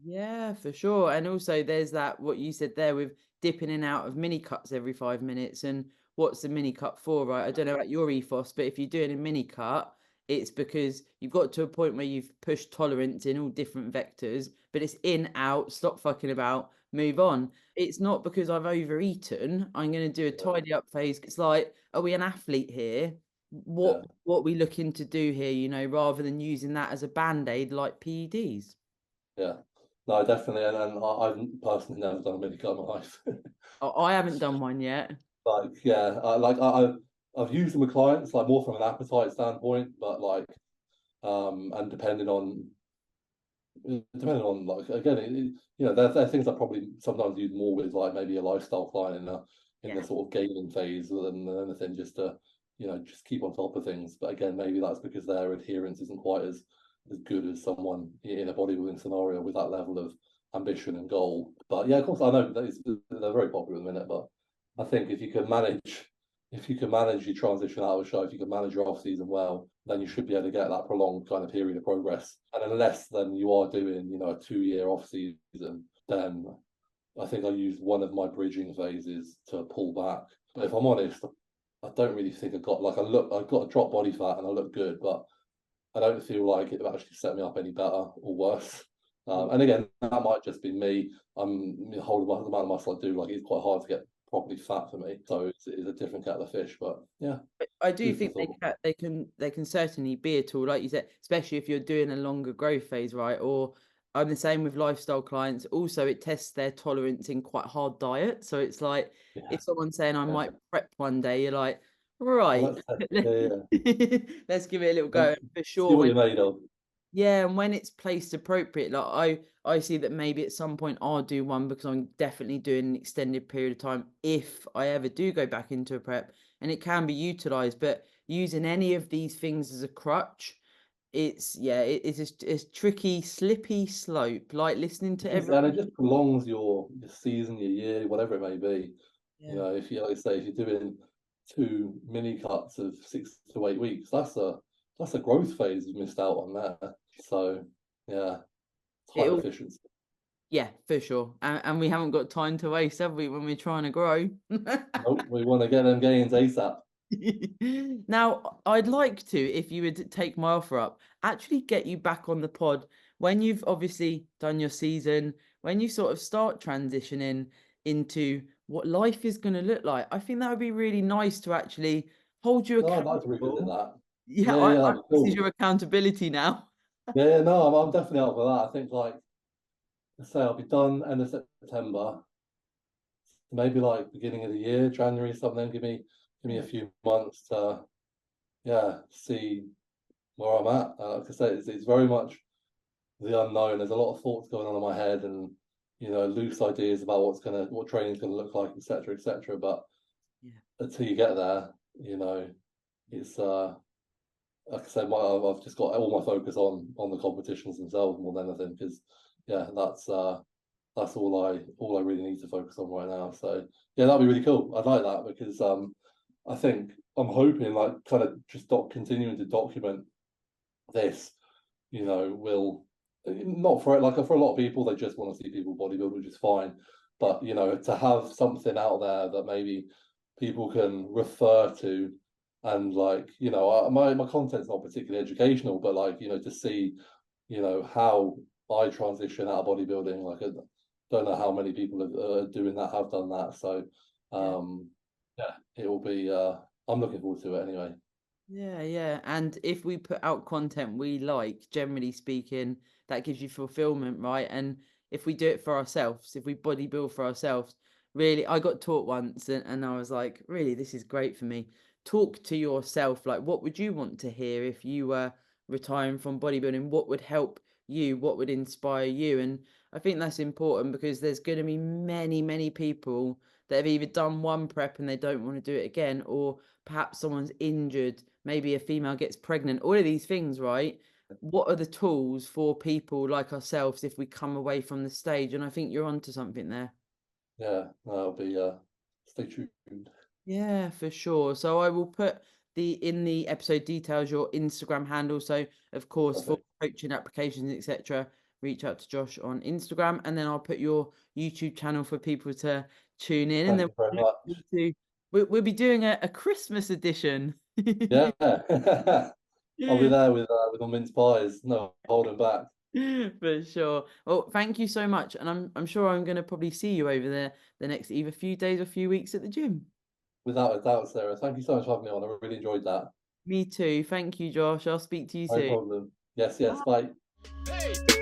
Yeah, for sure. And also there's that, what you said there with dipping in and out of mini cuts every 5 minutes. And what's the mini cut for, right? I don't know about your ethos, but if you're doing a mini cut, it's because you've got to a point where you've pushed tolerance in all different vectors, but it's in, out, stop fucking about, move on. It's not because I've overeaten, I'm going to do a tidy up phase. It's like, are we an athlete here? Yeah, What are we looking to do here, you know, rather than using that as a band-aid like PEDs? yeah. No, definitely. And I've personally never done a mini cut in my life. I haven't done one yet. Like, yeah, I've used them with clients, like more from an appetite standpoint, but like, and depending on like, again, you know, there are things I probably sometimes use more with like maybe a lifestyle client in Yeah. the sort of gaining phase than anything, just to, you know, just keep on top of things. But again, maybe that's because their adherence isn't quite as good as someone in a bodybuilding scenario with that level of ambition and goal. But yeah, of course, I know they're very popular at the minute, but I think if you can manage your transition out of a show, if you can manage your off season well, then you should be able to get that prolonged kind of period of progress. And unless then you are doing, you know, a 2 year off season, then I think I used one of my bridging phases to pull back. But if I'm honest, I don't really think I've got a drop body fat and I look good, but I don't feel like it actually set me up any better or worse. And again, that might just be me. I'm holding the amount of muscle I do, like it's quite hard to get properly fat for me. So it's a different kettle of fish. But yeah, I do food for think thought. they can certainly be a tool, like you said, especially if you're doing a longer growth phase, right? Or I'm the same with lifestyle clients. Also, it tests their tolerance in quite hard diet. So it's like Yeah, if someone's saying I yeah. might prep one day, you're like, Well, right, yeah, yeah. let's give it a little And go. For see sure, what when you're made of. yeah, and when it's placed appropriate, like I see that maybe at some point I'll do one because I'm definitely doing an extended period of time if I ever do go back into a prep, and it can be utilized. But using any of these things as a crutch, it's yeah, it's tricky, slippy slope. Like listening to And it everyone. just prolongs your season, your year, whatever it may be. You Yeah, know, if you like I say, if you're doing two mini cuts of 6 to 8 weeks, that's a growth phase you've missed out on there. So yeah, it's high it'll efficiency. yeah for sure, and we haven't got time to waste, have we, when we're trying to grow? Nope, we want to get them gains ASAP. Now, I'd like to, if you would take my offer up, actually get you back on the pod when you've obviously done your season, when you sort of start transitioning into what life is going to look like. I think that would be really nice to actually hold you No, I'd like to revisit accountable. that. Yeah, Yeah, yeah, that'd be this is cool. your accountability now. Yeah, yeah, no, I'm definitely up for that. I think like let's say I'll be done end of September, maybe like beginning of the year, January something. Give me a Yeah. few months to see where I'm at. Like I say, it's very much the unknown. There's a lot of thoughts going on in my head, and you know, loose ideas about what training's gonna look like, etc., etc. But Yeah. until you get there, you know, it's like I said, I've just got all my focus on the competitions themselves more than anything because yeah, that's all I really need to focus on right now. So yeah, that'd be really cool. I'd like that because I think I'm hoping like kind of just continuing to document this, you know, will not for like for a lot of people they just want to see people bodybuild, which is fine. But you know, to have something out there that maybe people can refer to and like, you know, my content's not particularly educational, but like, you know, to see, you know, how I transition out of bodybuilding, like I don't know how many people are doing that, have done that. So Yeah. um yeah, it will be I'm looking forward to it anyway. Yeah, yeah. And if we put out content we like, generally speaking, that gives you fulfillment, right? And if we do it for ourselves, if we bodybuild for ourselves, really, I got taught once and I was like, really, this is great for me. Talk to yourself. Like, what would you want to hear if you were retiring from bodybuilding, what would help you, what would inspire you. And I think that's important because there's going to be many people that have either done one prep and they don't want to do it again, or perhaps someone's injured, maybe a female gets pregnant, all of these things, right? What are the tools for people like ourselves if we come away from the stage? And I think you're onto something there. Yeah, that'll be stay tuned. Yeah, for sure. So I will put in the episode details your Instagram handle. So of course for Perfect. coaching applications, etc., reach out to Josh on Instagram, and then I'll put your YouTube channel for people to tune in, and Thank then you very much. we'll be doing a Christmas edition. Yeah. I'll be there with my mince pies, no holding back. For sure. Well, thank you so much, and I'm sure I'm going to probably see you over there the next either few days or few weeks at the gym. Without a doubt, Sarah. Thank you so much for having me on. I really enjoyed that. Me too. Thank you, Josh. I'll speak to you No soon. problem. Yes, yes. Bye. Bye.